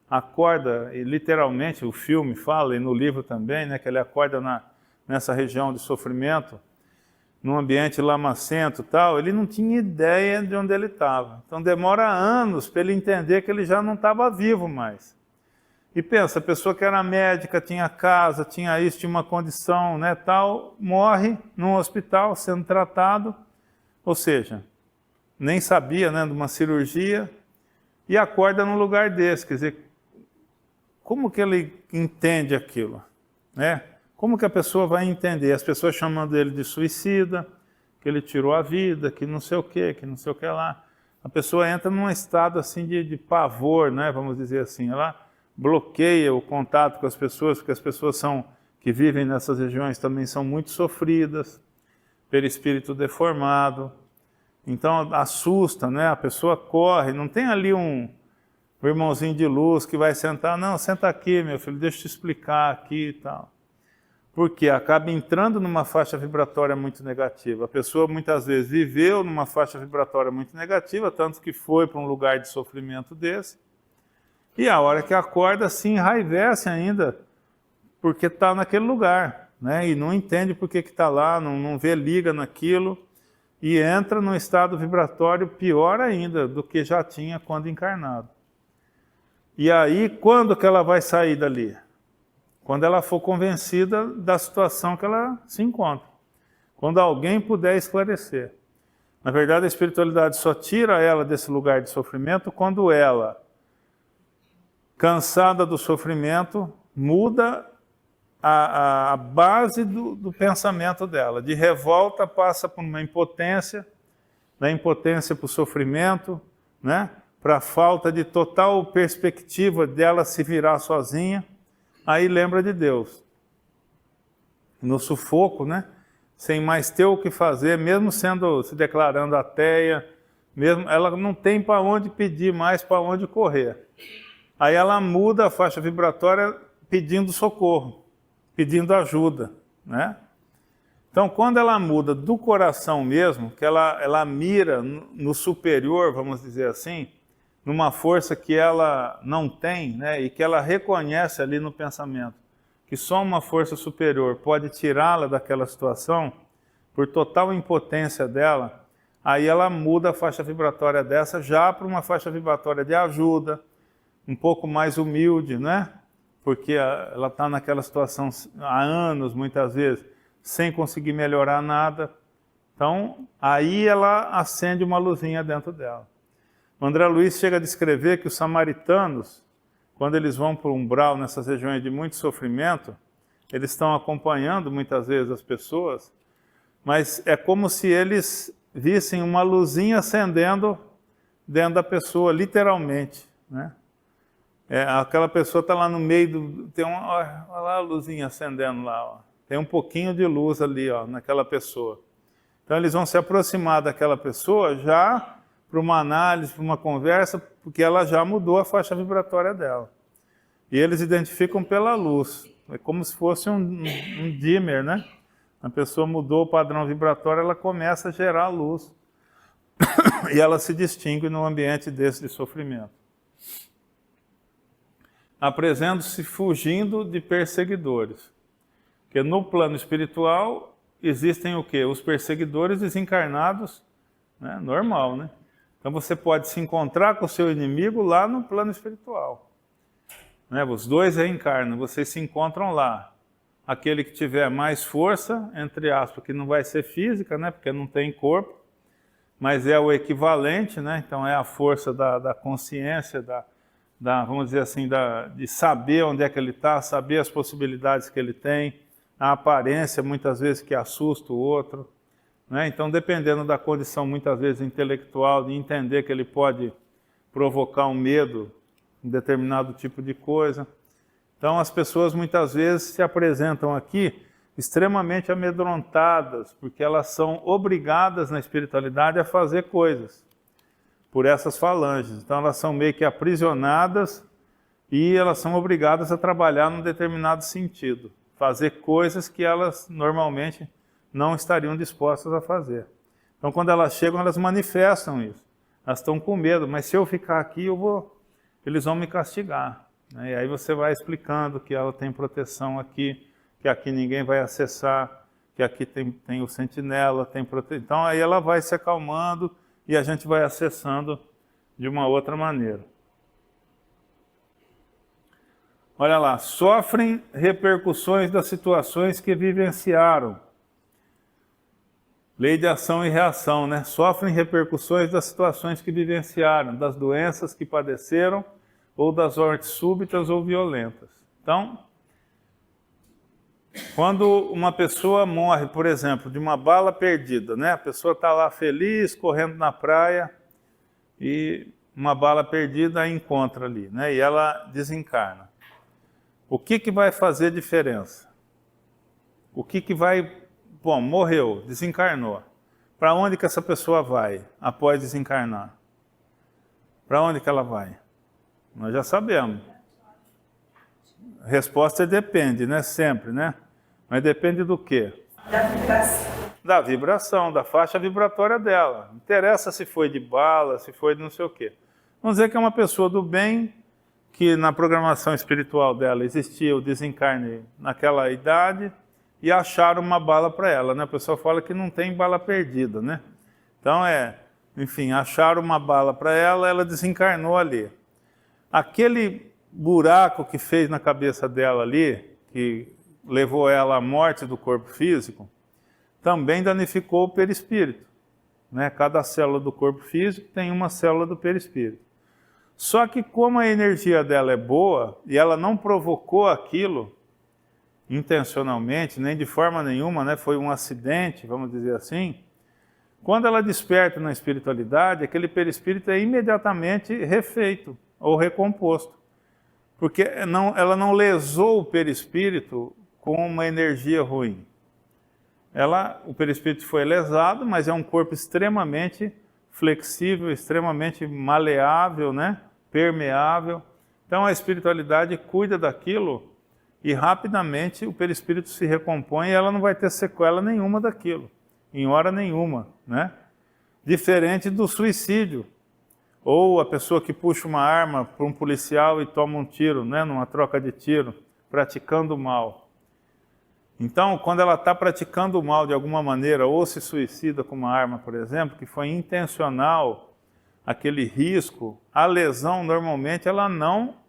Acorda, e literalmente o filme fala, e no livro também, né? Que ele acorda nessa região de sofrimento, num ambiente lamacento e tal, ele não tinha ideia de onde ele estava. Então demora anos para ele entender que ele já não estava vivo mais. E pensa, a pessoa que era médica, tinha casa, tinha isso, tinha uma condição, né, tal, morre num hospital sendo tratado, ou seja, nem sabia, né, de uma cirurgia, e acorda num lugar desse. Quer dizer, como que ele entende aquilo, né? Como que a pessoa vai entender? As pessoas chamando ele de suicida, que ele tirou a vida, que não sei o que lá. A pessoa entra num estado assim de pavor, né? Vamos dizer assim. Ela bloqueia o contato com as pessoas, porque as pessoas que vivem nessas regiões também são muito sofridas, perispírito deformado. Então assusta, né? A pessoa corre, não tem ali um irmãozinho de luz que vai sentar, não, senta aqui, meu filho, deixa eu te explicar aqui e tal. Porque acaba entrando numa faixa vibratória muito negativa. A pessoa muitas vezes viveu numa faixa vibratória muito negativa, tanto que foi para um lugar de sofrimento desse, e a hora que acorda se enraivece ainda, porque está naquele lugar, né? E não entende por que está lá, não vê liga naquilo, e entra num estado vibratório pior ainda do que já tinha quando encarnado. E aí, quando que ela vai sair dali? Quando ela for convencida da situação que ela se encontra. Quando alguém puder esclarecer. Na verdade, a espiritualidade só tira ela desse lugar de sofrimento quando ela, cansada do sofrimento, muda a base do pensamento dela. De revolta passa por uma impotência, da impotência para o sofrimento, né? Para a falta de total perspectiva dela se virar sozinha. Aí lembra de Deus. No sufoco, né? Sem mais ter o que fazer, mesmo se declarando ateia, mesmo, ela não tem para onde pedir mais, para onde correr. Aí ela muda a faixa vibratória pedindo socorro, pedindo ajuda, né? Então, quando ela muda do coração mesmo, que ela mira no superior, vamos dizer assim, numa força que ela não tem, né, e que ela reconhece ali no pensamento, que só uma força superior pode tirá-la daquela situação, por total impotência dela, aí ela muda a faixa vibratória dessa já para uma faixa vibratória de ajuda, um pouco mais humilde, né? Porque ela está naquela situação há anos, muitas vezes, sem conseguir melhorar nada. Então, aí ela acende uma luzinha dentro dela. O André Luiz chega a descrever que os samaritanos, quando eles vão para o umbral, nessas regiões de muito sofrimento, eles estão acompanhando muitas vezes as pessoas, mas é como se eles vissem uma luzinha acendendo dentro da pessoa, literalmente, né? Aquela pessoa está lá no meio, tem olha lá a luzinha acendendo lá, ó. Tem um pouquinho de luz ali, ó, naquela pessoa. Então eles vão se aproximar daquela pessoa já para uma análise, para uma conversa, porque ela já mudou a faixa vibratória dela. E eles identificam pela luz. É como se fosse um dimmer, né? A pessoa mudou o padrão vibratório, ela começa a gerar luz. E ela se distingue num ambiente desse de sofrimento. Apresenta-se fugindo de perseguidores. Porque no plano espiritual existem o quê? Os perseguidores desencarnados, né? Normal, né? Então você pode se encontrar com o seu inimigo lá no plano espiritual. Né? Os dois reencarnam, vocês se encontram lá. Aquele que tiver mais força, entre aspas, que não vai ser física, né? Porque não tem corpo, mas é o equivalente, né? Então é a força da consciência, vamos dizer assim, de saber onde é que ele está, saber as possibilidades que ele tem, a aparência muitas vezes que assusta o outro. Né? Então, dependendo da condição, muitas vezes, intelectual, de entender que ele pode provocar um medo em determinado tipo de coisa. Então, as pessoas, muitas vezes, se apresentam aqui extremamente amedrontadas, porque elas são obrigadas na espiritualidade a fazer coisas por essas falanges. Então, elas são meio que aprisionadas e elas são obrigadas a trabalhar num determinado sentido, fazer coisas que elas, normalmente, não estariam dispostas a fazer. Então, quando elas chegam, elas manifestam isso. Elas estão com medo, mas se eu ficar aqui, eles vão me castigar. Né? E aí você vai explicando que ela tem proteção aqui, que aqui ninguém vai acessar, que aqui tem o sentinela, tem proteção. Então, aí ela vai se acalmando e a gente vai acessando de uma outra maneira. Olha lá, sofrem repercussões das situações que vivenciaram. Lei de ação e reação, né? Sofrem repercussões das situações que vivenciaram, das doenças que padeceram, ou das mortes súbitas ou violentas. Então, quando uma pessoa morre, por exemplo, de uma bala perdida, né? A pessoa está lá feliz, correndo na praia, e uma bala perdida a encontra ali, né? E ela desencarna. O que vai fazer diferença? O que vai... Bom, morreu, desencarnou. Para onde que essa pessoa vai após desencarnar? Para onde que ela vai? Nós já sabemos. A resposta é depende, né? Sempre, né? Mas depende do quê?
Da vibração.
Da vibração, da faixa vibratória dela. Não interessa se foi de bala, se foi de não sei o quê. Vamos dizer que é uma pessoa do bem, que na programação espiritual dela existia o desencarne naquela idade, e acharam uma bala para ela, né? A pessoa fala que não tem bala perdida, né? Então enfim, acharam uma bala para ela, ela desencarnou ali. Aquele buraco que fez na cabeça dela ali, que levou ela à morte do corpo físico, também danificou o perispírito, né? Cada célula do corpo físico tem uma célula do perispírito. Só que como a energia dela é boa, e ela não provocou aquilo, intencionalmente, nem de forma nenhuma, né? Foi um acidente, vamos dizer assim. Quando ela desperta na espiritualidade, aquele perispírito é imediatamente refeito ou recomposto, porque ela não lesou o perispírito com uma energia ruim. O perispírito foi lesado, mas é um corpo extremamente flexível, extremamente maleável, né? Permeável. Então a espiritualidade cuida daquilo e rapidamente o perispírito se recompõe e ela não vai ter sequela nenhuma daquilo, em hora nenhuma, né? Diferente do suicídio, ou a pessoa que puxa uma arma para um policial e toma um tiro, né? Numa troca de tiro, praticando o mal. Então, quando ela está praticando o mal de alguma maneira, ou se suicida com uma arma, por exemplo, que foi intencional, aquele risco, a lesão normalmente ela não...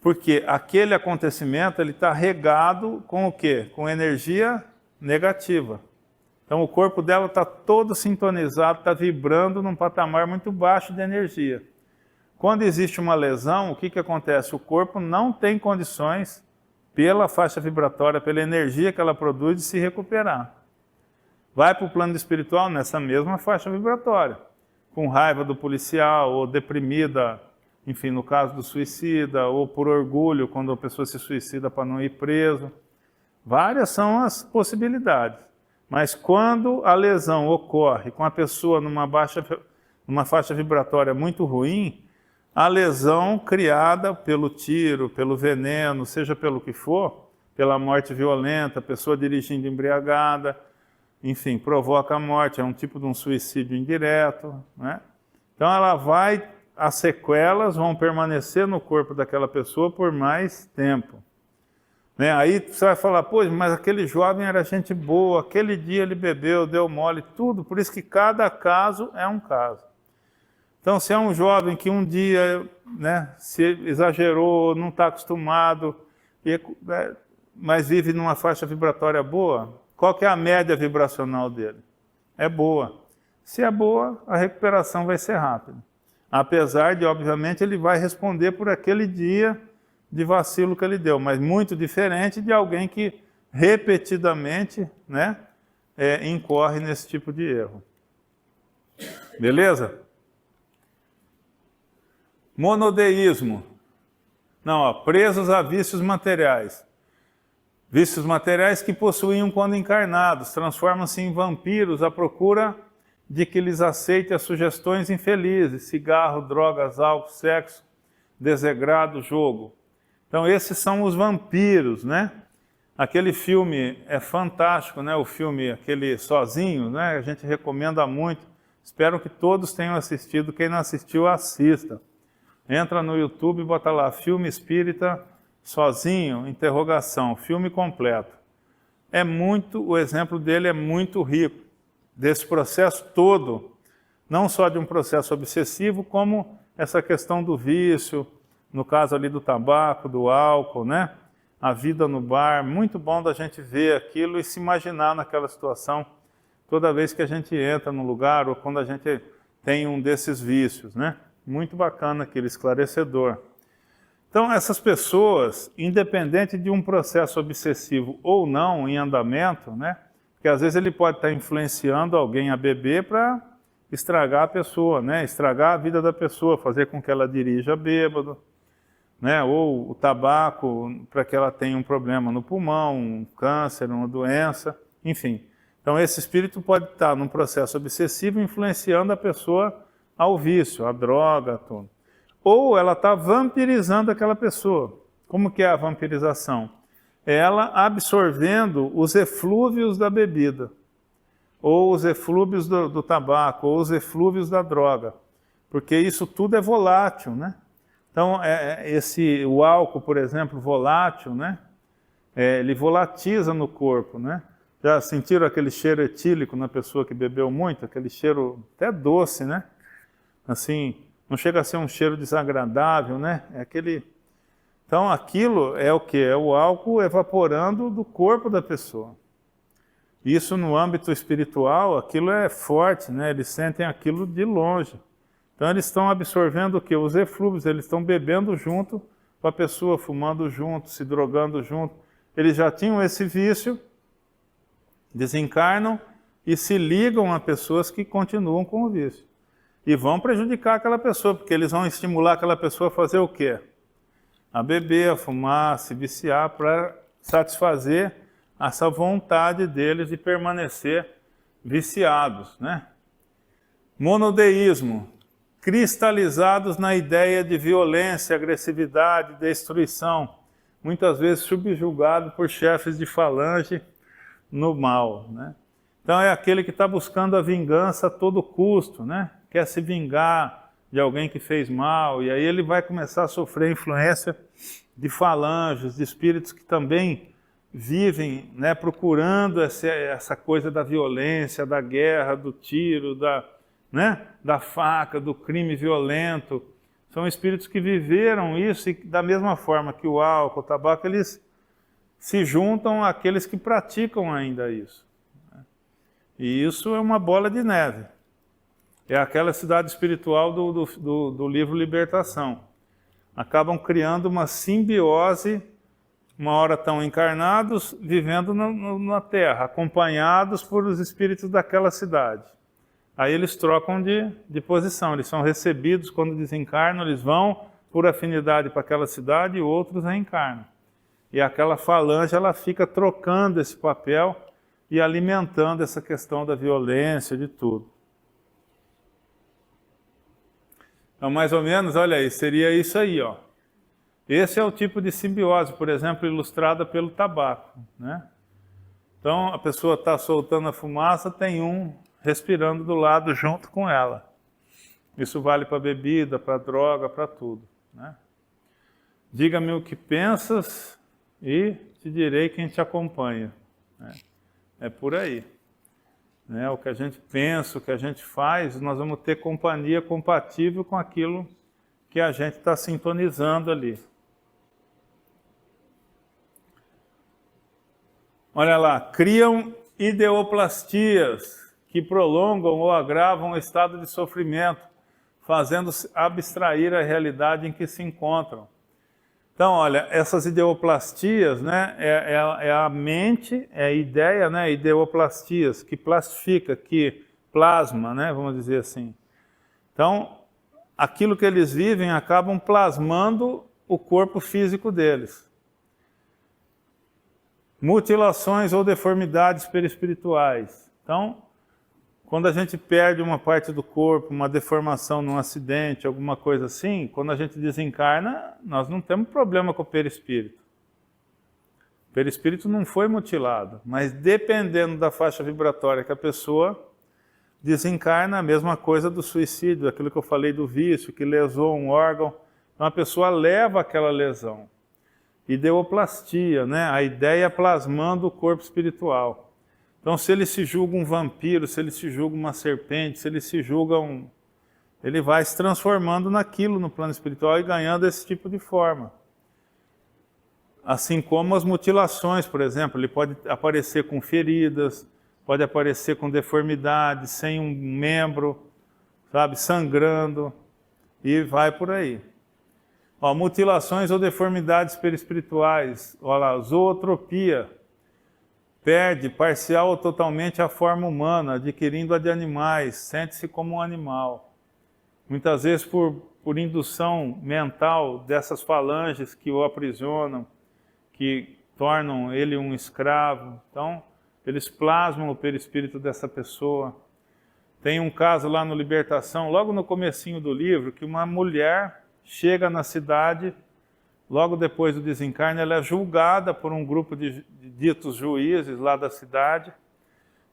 Porque aquele acontecimento ele está regado com o quê? Com energia negativa. Então o corpo dela está todo sintonizado, está vibrando num patamar muito baixo de energia. Quando existe uma lesão, o que acontece? O corpo não tem condições, pela faixa vibratória, pela energia que ela produz, de se recuperar. Vai para o plano espiritual nessa mesma faixa vibratória, com raiva do policial ou deprimida, enfim, no caso do suicida, ou por orgulho, quando a pessoa se suicida para não ir preso. Várias são as possibilidades. Mas quando a lesão ocorre com a pessoa numa faixa vibratória muito ruim, a lesão criada pelo tiro, pelo veneno, seja pelo que for, pela morte violenta, a pessoa dirigindo embriagada, enfim, provoca a morte, é um tipo de um suicídio indireto, né? Então as sequelas vão permanecer no corpo daquela pessoa por mais tempo. Né? Aí você vai falar, pô, mas aquele jovem era gente boa, aquele dia ele bebeu, deu mole, tudo, por isso que cada caso é um caso. Então, se é um jovem que um dia, né, se exagerou, não está acostumado, mas vive numa faixa vibratória boa, qual que é a média vibracional dele? É boa. Se é boa, a recuperação vai ser rápida. Apesar de, obviamente, ele vai responder por aquele dia de vacilo que ele deu, mas muito diferente de alguém que repetidamente, né, incorre nesse tipo de erro. Beleza? Monodeísmo. Não, ó, presos a vícios materiais. Vícios materiais que possuíam quando encarnados, transformam-se em vampiros à procura de que lhes aceite as sugestões infelizes, cigarro, drogas, álcool, sexo, desegrado, jogo. Então esses são os vampiros, né? Aquele filme é fantástico, né? O filme, aquele Sozinho, né? A gente recomenda muito. Espero que todos tenham assistido. Quem não assistiu, assista. Entra no YouTube e bota lá, filme espírita Sozinho, interrogação, filme completo. O exemplo dele é muito rico, desse processo todo, não só de um processo obsessivo, como essa questão do vício, no caso ali do tabaco, do álcool, né? A vida no bar, muito bom da gente ver aquilo e se imaginar naquela situação, toda vez que a gente entra no lugar ou quando a gente tem um desses vícios, né? Muito bacana aquele esclarecedor. Então, essas pessoas, independente de um processo obsessivo ou não em andamento, né? Porque às vezes ele pode estar influenciando alguém a beber para estragar a pessoa, né? Estragar a vida da pessoa, fazer com que ela dirija bêbado, né? Ou o tabaco para que ela tenha um problema no pulmão, um câncer, uma doença, enfim. Então, esse espírito pode estar num processo obsessivo influenciando a pessoa ao vício, à droga, tudo. Ou ela está vampirizando aquela pessoa. Como que é a vampirização? É ela absorvendo os eflúvios da bebida, ou os eflúvios do tabaco, ou os eflúvios da droga, porque isso tudo é volátil, né? Então, o álcool, por exemplo, volátil, né? Ele volatiza no corpo, né? Já sentiram aquele cheiro etílico na pessoa que bebeu muito? Aquele cheiro até doce, né? Assim, não chega a ser um cheiro desagradável, né? Então, aquilo é o quê? É o álcool evaporando do corpo da pessoa. Isso no âmbito espiritual, aquilo é forte, né? Eles sentem aquilo de longe. Então, eles estão absorvendo o quê? Os eflúvios, eles estão bebendo junto com a pessoa, fumando junto, se drogando junto. Eles já tinham esse vício, desencarnam e se ligam a pessoas que continuam com o vício. E vão prejudicar aquela pessoa, porque eles vão estimular aquela pessoa a fazer o quê? A beber, a fumar, a se viciar, para satisfazer essa vontade deles de permanecer viciados, né? Monodeísmo, cristalizados na ideia de violência, agressividade, destruição, muitas vezes subjugado por chefes de falange no mal, né? Então é aquele que está buscando a vingança a todo custo, né? Quer se vingar de alguém que fez mal, e aí ele vai começar a sofrer influência de falanges, de espíritos que também vivem, né, procurando essa coisa da violência, da guerra, do tiro, da faca, do crime violento. São espíritos que viveram isso e da mesma forma que o álcool, o tabaco, eles se juntam àqueles que praticam ainda isso. E isso é uma bola de neve. É aquela cidade espiritual do livro Libertação. Acabam criando uma simbiose, uma hora estão encarnados, vivendo na Terra, acompanhados por os espíritos daquela cidade. Aí eles trocam de posição, eles são recebidos quando desencarnam, eles vão por afinidade para aquela cidade e outros reencarnam. E aquela falange, ela fica trocando esse papel e alimentando essa questão da violência, de tudo. Então, mais ou menos, olha aí, seria isso aí, ó. Esse é o tipo de simbiose, por exemplo, ilustrada pelo tabaco, né? Então, a pessoa está soltando a fumaça, tem um respirando do lado junto com ela. Isso vale para bebida, para droga, para tudo, né? Diga-me o que pensas e te direi quem te acompanha, né? É por aí. né, o que a gente pensa, o que a gente faz, nós vamos ter companhia compatível com aquilo que a gente está sintonizando ali. Olha lá, criam ideoplastias que prolongam ou agravam o estado de sofrimento, fazendo abstrair a realidade em que se encontram. Então, olha, essas ideoplastias, né, é a mente, é a ideia, né, ideoplastias, que plastifica, que plasma, né, vamos dizer assim. Então, aquilo que eles vivem acabam plasmando o corpo físico deles. Mutilações ou deformidades perispirituais. Então, quando a gente perde uma parte do corpo, uma deformação num acidente, alguma coisa assim, quando a gente desencarna, nós não temos problema com o perispírito. O perispírito não foi mutilado, mas dependendo da faixa vibratória que a pessoa desencarna, a mesma coisa do suicídio, aquilo que eu falei do vício, que lesou um órgão, então a pessoa leva aquela lesão. Ideoplastia, né? A ideia é plasmando o corpo espiritual. Então, se ele se julga um vampiro, se ele se julga uma serpente, se ele se julga ele vai se transformando naquilo no plano espiritual e ganhando esse tipo de forma. Assim como as mutilações, por exemplo, ele pode aparecer com feridas, pode aparecer com deformidade, sem um membro, sabe, sangrando, e vai por aí. Ó, mutilações ou deformidades perispirituais, olha lá, zootropia, perde parcial ou totalmente a forma humana, adquirindo a de animais, sente-se como um animal. Muitas vezes por indução mental dessas falanges que o aprisionam, que tornam ele um escravo. Então, eles plasmam o perispírito dessa pessoa. Tem um caso lá no Libertação, logo no comecinho do livro, que uma mulher chega na cidade, logo depois do desencarne, ela é julgada por um grupo de ditos juízes lá da cidade,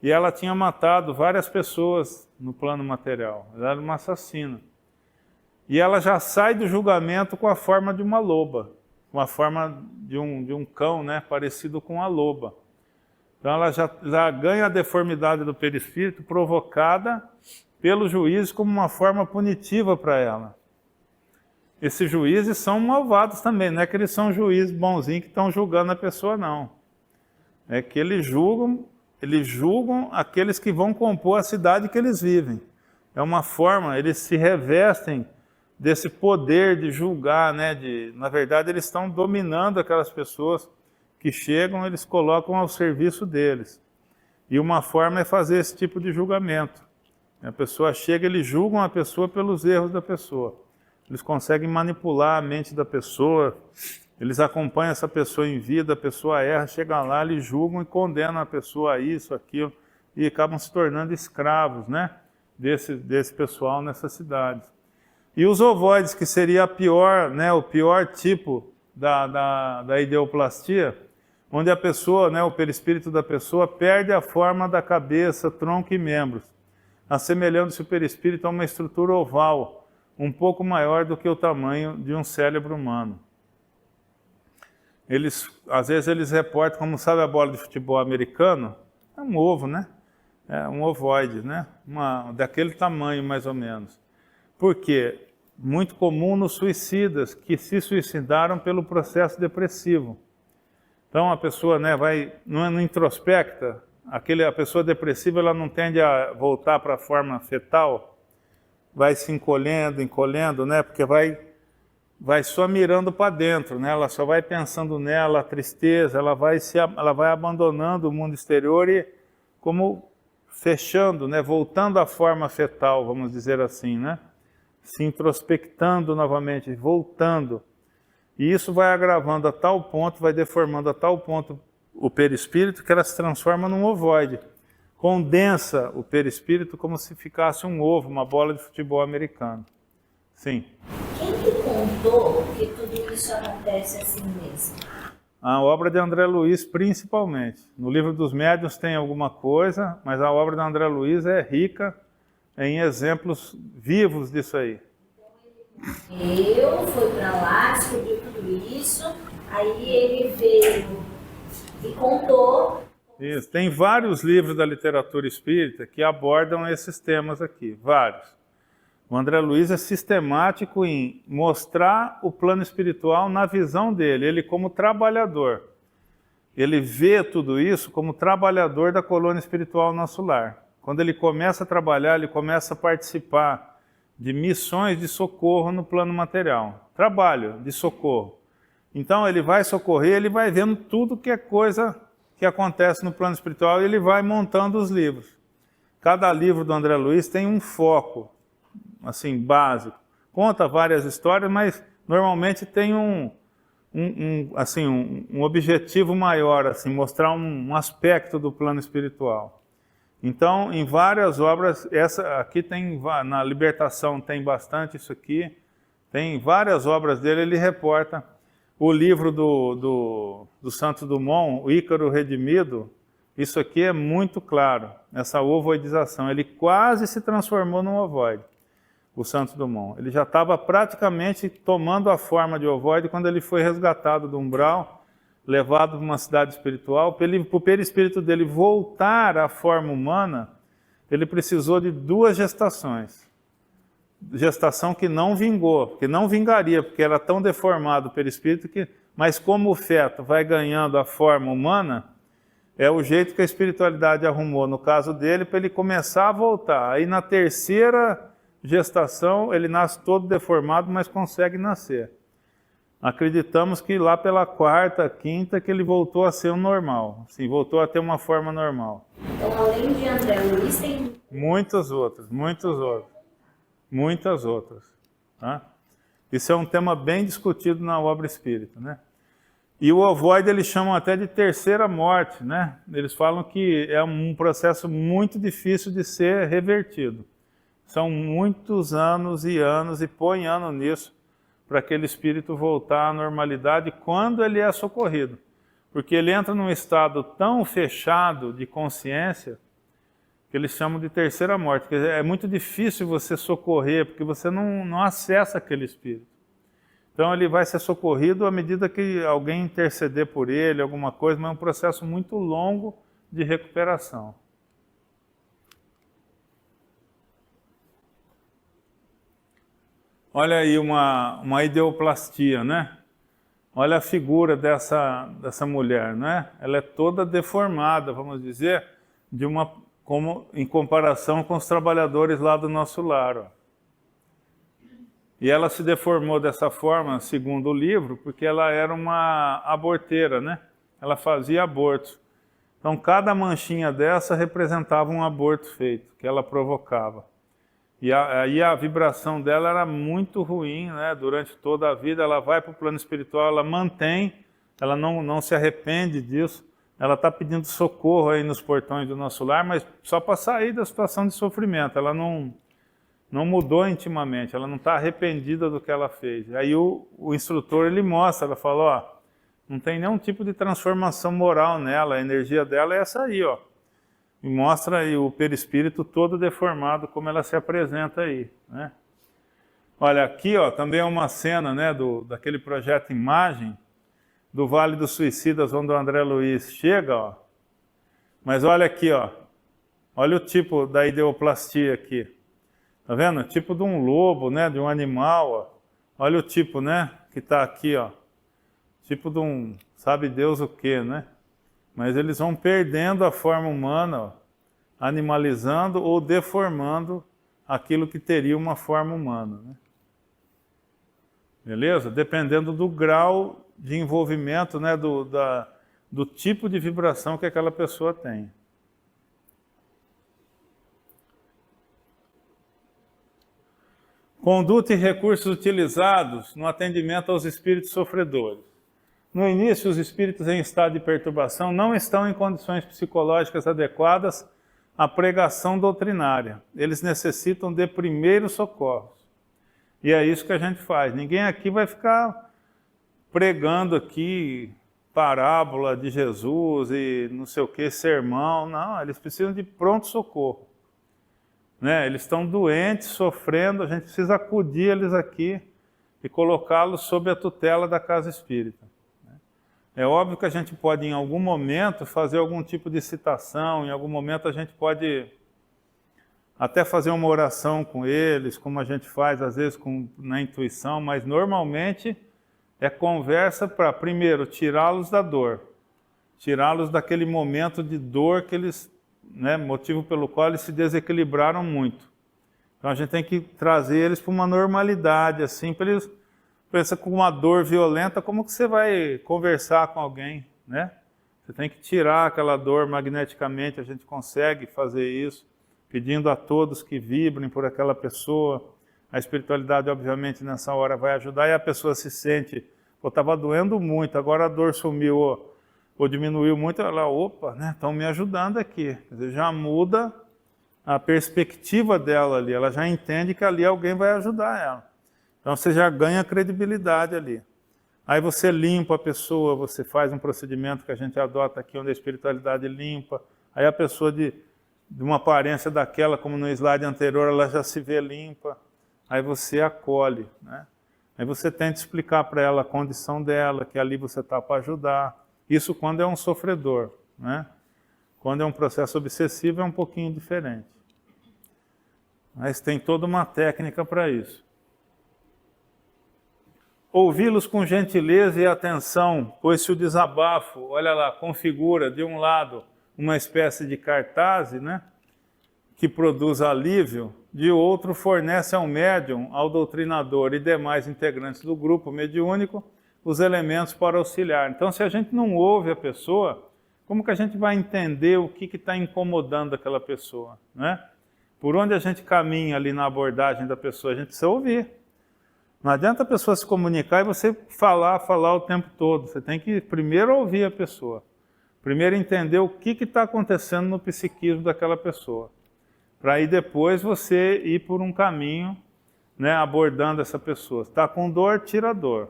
e ela tinha matado várias pessoas no plano material. Ela era uma assassina. E ela já sai do julgamento com a forma de uma loba, com a forma de um cão, né, parecido com a loba. Então ela já ganha a deformidade do perispírito provocada pelo juiz como uma forma punitiva para ela. Esses juízes são malvados também, não é que eles são juízes bonzinhos que estão julgando a pessoa, não. É que eles julgam aqueles que vão compor a cidade que eles vivem. É uma forma, eles se revestem desse poder de julgar, né? Na verdade, eles estão dominando aquelas pessoas que chegam, eles colocam ao serviço deles. E uma forma é fazer esse tipo de julgamento. A pessoa chega, eles julgam a pessoa pelos erros da pessoa. Eles conseguem manipular a mente da pessoa, eles acompanham essa pessoa em vida, a pessoa erra, chegam lá, eles julgam e condenam a pessoa a isso, aquilo, e acabam se tornando escravos, né, desse pessoal nessas cidades. E os ovoides, que seria a pior, né, o pior tipo da ideoplastia, onde a pessoa, né, o perispírito da pessoa perde a forma da cabeça, tronco e membros, assemelhando-se o perispírito a uma estrutura oval, um pouco maior do que o tamanho de um cérebro humano. Às vezes eles reportam, como sabe a bola de futebol americano? É um ovo, né? É um ovoide, né? Daquele tamanho, mais ou menos. Por quê? Muito comum nos suicidas, que se suicidaram pelo processo depressivo. Então a pessoa, né, não introspecta, a pessoa depressiva ela não tende a voltar para a forma fetal, vai se encolhendo, né? Porque vai só mirando para dentro, né? Ela só vai pensando nela, a tristeza, ela vai abandonando o mundo exterior e como fechando, né? Voltando à forma fetal, vamos dizer assim, né? Se introspectando novamente, voltando. E isso vai agravando a tal ponto, vai deformando a tal ponto o perispírito que ela se transforma num ovoide. Condensa o perispírito como se ficasse um ovo, uma bola de futebol americano. Sim.
Quem que contou que tudo isso acontece assim mesmo?
A obra de André Luiz, principalmente. No Livro dos Médiuns tem alguma coisa, mas a obra de André Luiz é rica em exemplos vivos disso aí.
Foi para lá, descobriu tudo isso, aí ele veio e contou
Isso. Tem vários livros da literatura espírita que abordam esses temas aqui, vários. O André Luiz é sistemático em mostrar o plano espiritual na visão dele, ele como trabalhador. Ele vê tudo isso como trabalhador da colônia espiritual nosso lar. Quando ele começa a trabalhar, ele começa a participar de missões de socorro no plano material. Trabalho de socorro. Então ele vai socorrer, ele vai vendo tudo que é coisa que acontece no plano espiritual e ele vai montando os livros. Cada livro do André Luiz tem um foco, assim, básico. Conta várias histórias, mas normalmente tem um objetivo maior, assim, mostrar um aspecto do plano espiritual. Então, em várias obras, essa aqui tem, na Libertação tem bastante isso aqui, tem várias obras dele, ele reporta. O livro do Santos Dumont, o Ícaro Redimido, isso aqui é muito claro, essa ovoidização. Ele quase se transformou num ovoide, o Santos Dumont. Ele já estava praticamente tomando a forma de ovoide quando ele foi resgatado do umbral, levado para uma cidade espiritual. Para o perispírito dele voltar à forma humana, ele precisou de 2 gestações. Gestação que não vingou, que não vingaria, porque era tão deformado o perispírito que... Mas como o feto vai ganhando a forma humana, é o jeito que a espiritualidade arrumou, no caso dele, para ele começar a voltar. Aí na 3ª gestação, ele nasce todo deformado, mas consegue nascer. Acreditamos que lá pela 4ª, 5ª, que ele voltou a ser o normal. Assim, voltou a ter uma forma normal.
Então, além de André Luiz, tem...
Muitas outras. Tá? Isso é um tema bem discutido na obra espírita, né? E o ovoide eles chamam até de 3ª morte, né? Eles falam que é um processo muito difícil de ser revertido. São muitos anos e põe ano nisso, para aquele espírito voltar à normalidade quando ele é socorrido. Porque ele entra num estado tão fechado de consciência, que eles chamam de 3ª morte. Quer dizer, é muito difícil você socorrer, porque você não acessa aquele espírito. Então ele vai ser socorrido à medida que alguém interceder por ele, alguma coisa, mas é um processo muito longo de recuperação. Olha aí uma ideoplastia, né? Olha a figura dessa mulher, né? Ela é toda deformada, vamos dizer, em comparação com os trabalhadores lá do nosso lar. Ó. E ela se deformou dessa forma, segundo o livro, porque ela era uma aborteira, né? Ela fazia abortos. Então, cada manchinha dessa representava um aborto feito, que ela provocava. E aí a vibração dela era muito ruim, né? Durante toda a vida, ela vai para o plano espiritual, ela mantém, ela não se arrepende disso. Ela está pedindo socorro aí nos portões do nosso lar, mas só para sair da situação de sofrimento. Ela não mudou intimamente, ela não está arrependida do que ela fez. Aí o instrutor ele mostra, ela fala, ó, não tem nenhum tipo de transformação moral nela, a energia dela é essa aí, ó. E mostra aí o perispírito todo deformado, como ela se apresenta aí, né? Olha, aqui, ó, também é uma cena, né, daquele projeto Imagem, do Vale dos Suicidas, onde o André Luiz chega, ó. Mas olha aqui, ó. Olha o tipo da ideoplastia aqui. Tá vendo? Tipo de um lobo, né? De um animal, ó. Olha o tipo, né? Que tá aqui, ó. Tipo de um, sabe Deus o quê, né? Mas eles vão perdendo a forma humana, ó, animalizando ou deformando aquilo que teria uma forma humana, né? Beleza? Dependendo do grau de envolvimento, né, do tipo de vibração que aquela pessoa tem. Conduta e recursos utilizados no atendimento aos espíritos sofredores. No início, os espíritos em estado de perturbação não estão em condições psicológicas adequadas à pregação doutrinária. Eles necessitam de primeiros socorros. E é isso que a gente faz. Ninguém aqui vai ficar pregando aqui parábola de Jesus e não sei o que, sermão. Não, eles precisam de pronto-socorro. Né? Eles estão doentes, sofrendo, a gente precisa acudir eles aqui e colocá-los sob a tutela da casa espírita. É óbvio que a gente pode, em algum momento, fazer algum tipo de citação, em algum momento a gente pode até fazer uma oração com eles, como a gente faz, às vezes, na intuição, mas normalmente é conversa para, primeiro, tirá-los da dor, tirá-los daquele momento de dor que eles, né, motivo pelo qual eles se desequilibraram muito. Então a gente tem que trazer eles para uma normalidade, assim, para eles pensam com uma dor violenta, como que você vai conversar com alguém, né? Você tem que tirar aquela dor magneticamente, a gente consegue fazer isso, pedindo a todos que vibrem por aquela pessoa. A espiritualidade, obviamente, nessa hora vai ajudar e a pessoa se sente, pô, estava doendo muito, agora a dor sumiu ou diminuiu muito, ela, opa, né, estão me ajudando aqui. Quer dizer, já muda a perspectiva dela ali, ela já entende que ali alguém vai ajudar ela. Então você já ganha credibilidade ali. Aí você limpa a pessoa, você faz um procedimento que a gente adota aqui, onde a espiritualidade limpa. Aí a pessoa de uma aparência daquela, como no slide anterior, ela já se vê limpa. Aí você acolhe, né? Aí você tenta explicar para ela a condição dela, que ali você está para ajudar. Isso quando é um sofredor, né? Quando é um processo obsessivo é um pouquinho diferente. Mas tem toda uma técnica para isso. Ouvi-los com gentileza e atenção, pois se o desabafo, olha lá, configura de um lado uma espécie de cartaz, né, que produz alívio, de outro fornece ao médium, ao doutrinador e demais integrantes do grupo mediúnico os elementos para auxiliar. Então, se a gente não ouve a pessoa, como que a gente vai entender o que está incomodando aquela pessoa, né? Por onde a gente caminha ali na abordagem da pessoa, a gente precisa ouvir. Não adianta a pessoa se comunicar e você falar o tempo todo. Você tem que primeiro ouvir a pessoa. Primeiro entender o que está acontecendo no psiquismo daquela pessoa. Para aí depois você ir por um caminho, né, abordando essa pessoa. Está com dor, tira a dor.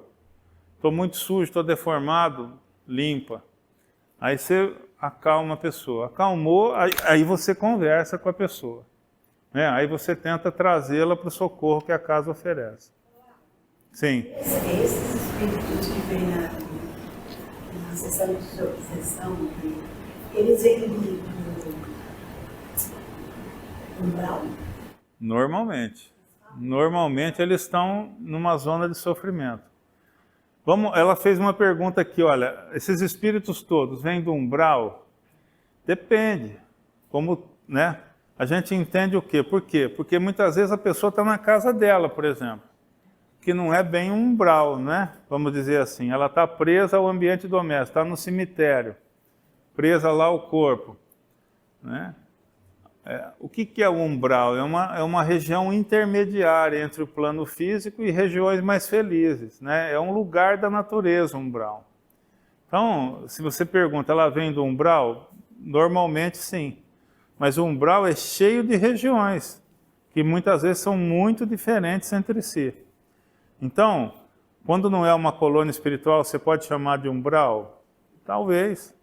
Estou muito sujo, estou deformado, limpa. Aí você acalma a pessoa. Acalmou, aí você conversa com a pessoa. Né? Aí você tenta trazê-la para o socorro que a casa oferece. Sim.
Esses espíritos que vêm na sessão de obsessão, eles vêm do umbral?
Normalmente. Normalmente eles estão numa zona de sofrimento. Ela fez uma pergunta aqui, olha, esses espíritos todos vêm do umbral? Depende. Como, né? A gente entende o quê? Por quê? Porque muitas vezes a pessoa está na casa dela, por exemplo, que não é bem um umbral, né? Vamos dizer assim, ela está presa ao ambiente doméstico, está no cemitério, presa lá ao corpo, né? O que é o umbral? É uma região intermediária entre o plano físico e regiões mais felizes, né? É um lugar da natureza, o umbral. Então, se você pergunta, ela vem do umbral? Normalmente sim, mas o umbral é cheio de regiões, que muitas vezes são muito diferentes entre si. Então, quando não é uma colônia espiritual, você pode chamar de umbral? Talvez,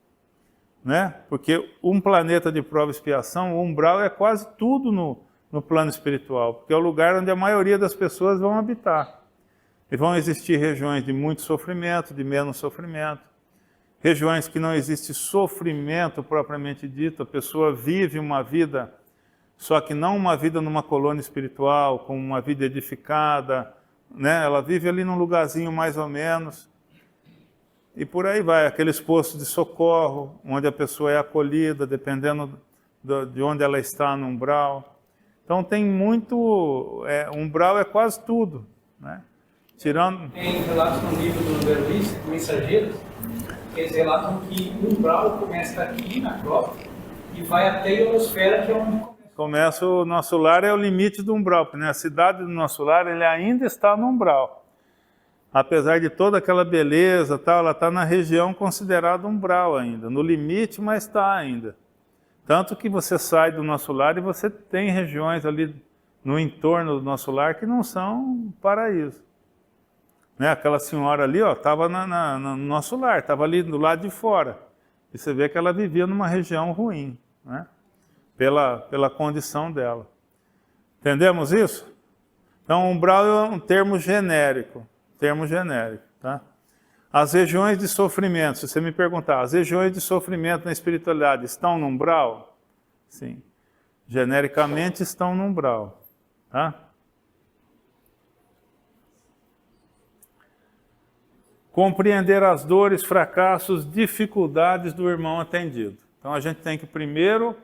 né? Porque um planeta de prova e expiação, o umbral é quase tudo no plano espiritual, porque é o lugar onde a maioria das pessoas vão habitar. E vão existir regiões de muito sofrimento, de menos sofrimento, regiões que não existe sofrimento propriamente dito, a pessoa vive uma vida, só que não uma vida numa colônia espiritual, com uma vida edificada, né? Ela vive ali num lugarzinho mais ou menos, e por aí vai, aqueles postos de socorro, onde a pessoa é acolhida, dependendo de onde ela está no umbral. Então tem muito, umbral é quase tudo, né? Tirando...
Tem relatos no livro do Berlice, Mensageiros, que eles relatam que o umbral começa aqui na Crosta e vai até a ionosfera, que é onde
começa o nosso lar, é o limite do umbral, porque, né, a cidade do nosso lar ele ainda está no umbral. Apesar de toda aquela beleza, tal, ela está na região considerada umbral ainda, no limite, mas está ainda. Tanto que você sai do nosso lar e você tem regiões ali no entorno do nosso lar que não são paraíso. Né? Aquela senhora ali estava no nosso lar, estava ali do lado de fora. E você vê que ela vivia numa região ruim, né? Pela condição dela. Entendemos isso? Então, umbral é um termo genérico. Tá? As regiões de sofrimento, se você me perguntar, as regiões de sofrimento na espiritualidade estão no umbral? Sim. Genericamente estão no umbral. Tá? Compreender as dores, fracassos, dificuldades do irmão atendido. Então a gente tem que primeiro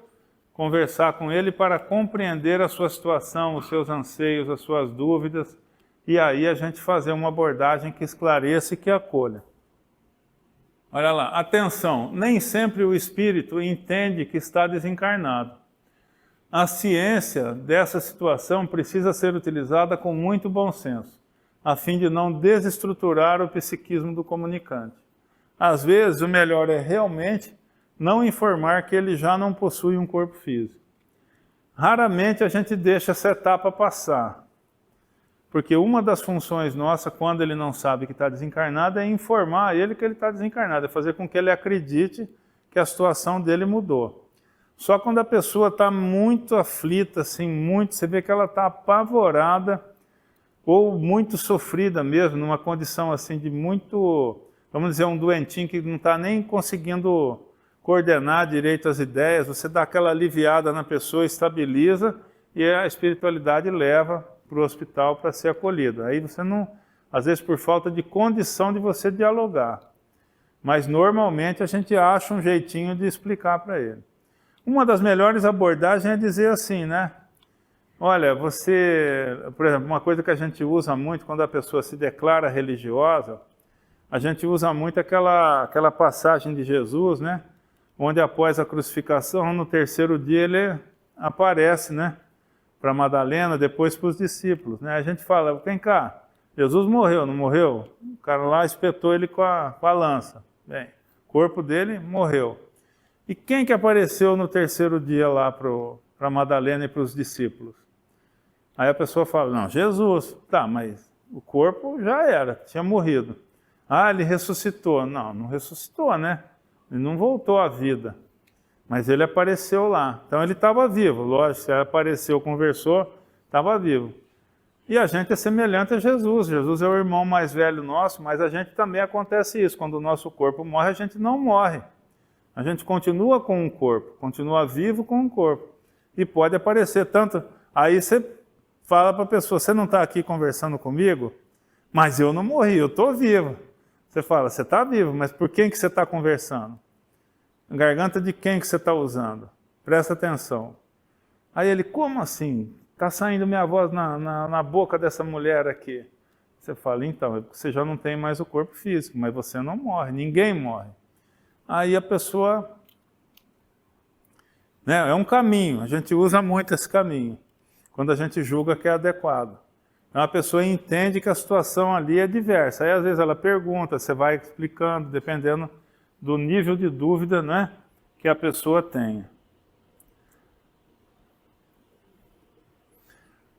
conversar com ele para compreender a sua situação, os seus anseios, as suas dúvidas, e aí a gente fazer uma abordagem que esclareça e que acolha. Olha lá, atenção, nem sempre o espírito entende que está desencarnado. A ciência dessa situação precisa ser utilizada com muito bom senso, a fim de não desestruturar o psiquismo do comunicante. Às vezes, o melhor é realmente não informar que ele já não possui um corpo físico. Raramente a gente deixa essa etapa passar, porque uma das funções nossa, quando ele não sabe que está desencarnado, é informar ele que ele está desencarnado, é fazer com que ele acredite que a situação dele mudou. Só quando a pessoa está muito aflita, assim, muito, você vê que ela está apavorada ou muito sofrida mesmo, numa condição assim de muito, vamos dizer, um doentinho que não está nem conseguindo coordenar direito as ideias, você dá aquela aliviada na pessoa, estabiliza e a espiritualidade leva para o hospital para ser acolhido. Aí você não, às vezes por falta de condição de você dialogar, mas normalmente a gente acha um jeitinho de explicar para ele. Uma das melhores abordagens é dizer assim, né? Olha, você, por exemplo, uma coisa que a gente usa muito quando a pessoa se declara religiosa, a gente usa muito aquela passagem de Jesus, né? Onde após a crucificação, no terceiro dia, ele aparece, né? Para Madalena, depois para os discípulos, né? A gente fala, vem cá, Jesus morreu, não morreu? O cara lá espetou ele com a lança. Bem, o corpo dele morreu. E quem que apareceu no terceiro dia lá para Madalena e para os discípulos? Aí a pessoa fala, não, Jesus. Tá, mas o corpo já era, tinha morrido. Ah, ele ressuscitou. Não, não ressuscitou, né? Ele não voltou à vida. Mas ele apareceu lá. Então ele estava vivo, lógico, se ele apareceu, conversou, estava vivo. E a gente é semelhante a Jesus. Jesus é o irmão mais velho nosso, mas a gente também acontece isso. Quando o nosso corpo morre, a gente não morre. A gente continua com um corpo, continua vivo com um corpo. E pode aparecer tanto... Aí você fala para a pessoa, você não está aqui conversando comigo? Mas eu não morri, eu estou vivo. Você fala, você está vivo, mas por quem que você está conversando? A garganta de quem que você está usando? Presta atenção. Aí ele, como assim? Está saindo minha voz na boca dessa mulher aqui. Você fala, então, você já não tem mais o corpo físico, mas você não morre, ninguém morre. Aí a pessoa, né, é um caminho, a gente usa muito esse caminho, quando a gente julga que é adequado. Então a pessoa entende que a situação ali é diversa. Aí às vezes ela pergunta, você vai explicando, dependendo do nível de dúvida, né, que a pessoa tenha.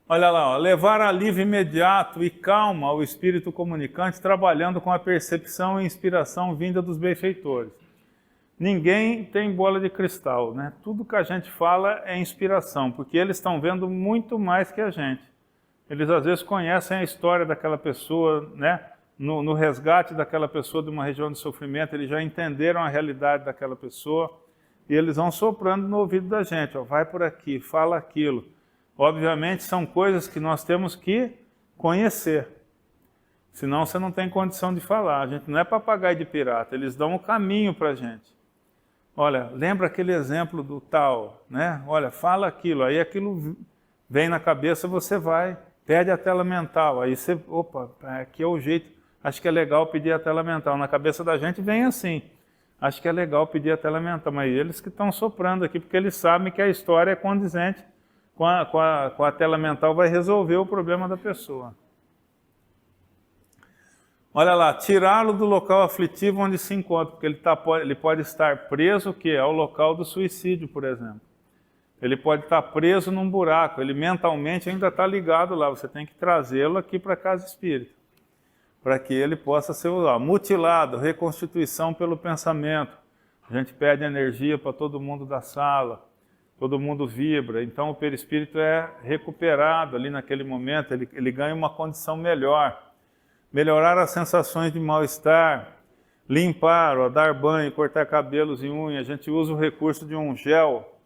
Olha lá, ó, levar alívio imediato e calma ao espírito comunicante, trabalhando com a percepção e inspiração vinda dos benfeitores. Ninguém tem bola de cristal, né? Tudo que a gente fala é inspiração, porque eles estão vendo muito mais que a gente. Eles às vezes conhecem a história daquela pessoa, né? No resgate daquela pessoa de uma região de sofrimento, eles já entenderam a realidade daquela pessoa e eles vão soprando no ouvido da gente, ó, vai por aqui, fala aquilo. Obviamente são coisas que nós temos que conhecer, senão você não tem condição de falar. A gente não é papagaio de pirata, eles dão um caminho para a gente. Olha, lembra aquele exemplo do tal, né? Olha, fala aquilo, aí aquilo vem na cabeça, você vai, pede a tela mental, aí você, opa, aqui é o jeito, acho que é legal pedir a tela mental. Na cabeça da gente vem assim, acho que é legal pedir a tela mental, mas eles que estão soprando aqui, porque eles sabem que a história é condizente com a tela mental, vai resolver o problema da pessoa. Olha lá, tirá-lo do local aflitivo onde se encontra, porque ele pode estar preso, que é o local do suicídio, por exemplo. Ele pode estar preso num buraco, ele mentalmente ainda está ligado lá, você tem que trazê-lo aqui para a casa espírita, para que ele possa ser mutilado, reconstituição pelo pensamento. A gente pede energia para todo mundo da sala, todo mundo vibra, então o perispírito é recuperado ali naquele momento, ele ganha uma condição melhor. Melhorar as sensações de mal-estar, Limpar, ó, dar banho, cortar cabelos e unhas, a gente usa o recurso de um gel.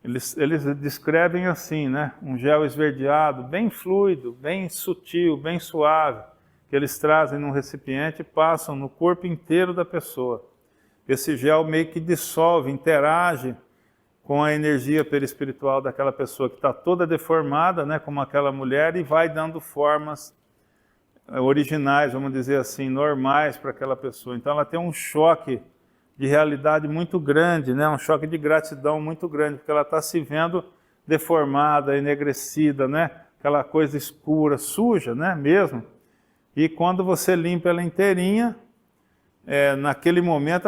Eles descrevem assim, né? Um gel esverdeado, bem fluido, bem sutil, bem suave, que eles trazem num recipiente e passam no corpo inteiro da pessoa. Esse gel meio que dissolve, interage com a energia perispiritual daquela pessoa que está toda deformada, né? Como aquela mulher, e vai dando formas originais, vamos dizer assim, normais para aquela pessoa. Então ela tem um choque de realidade muito grande, né? Um choque de gratidão muito grande, porque ela está se vendo deformada, enegrecida, né? Aquela coisa escura, suja, né? Mesmo. E quando você limpa ela inteirinha, naquele momento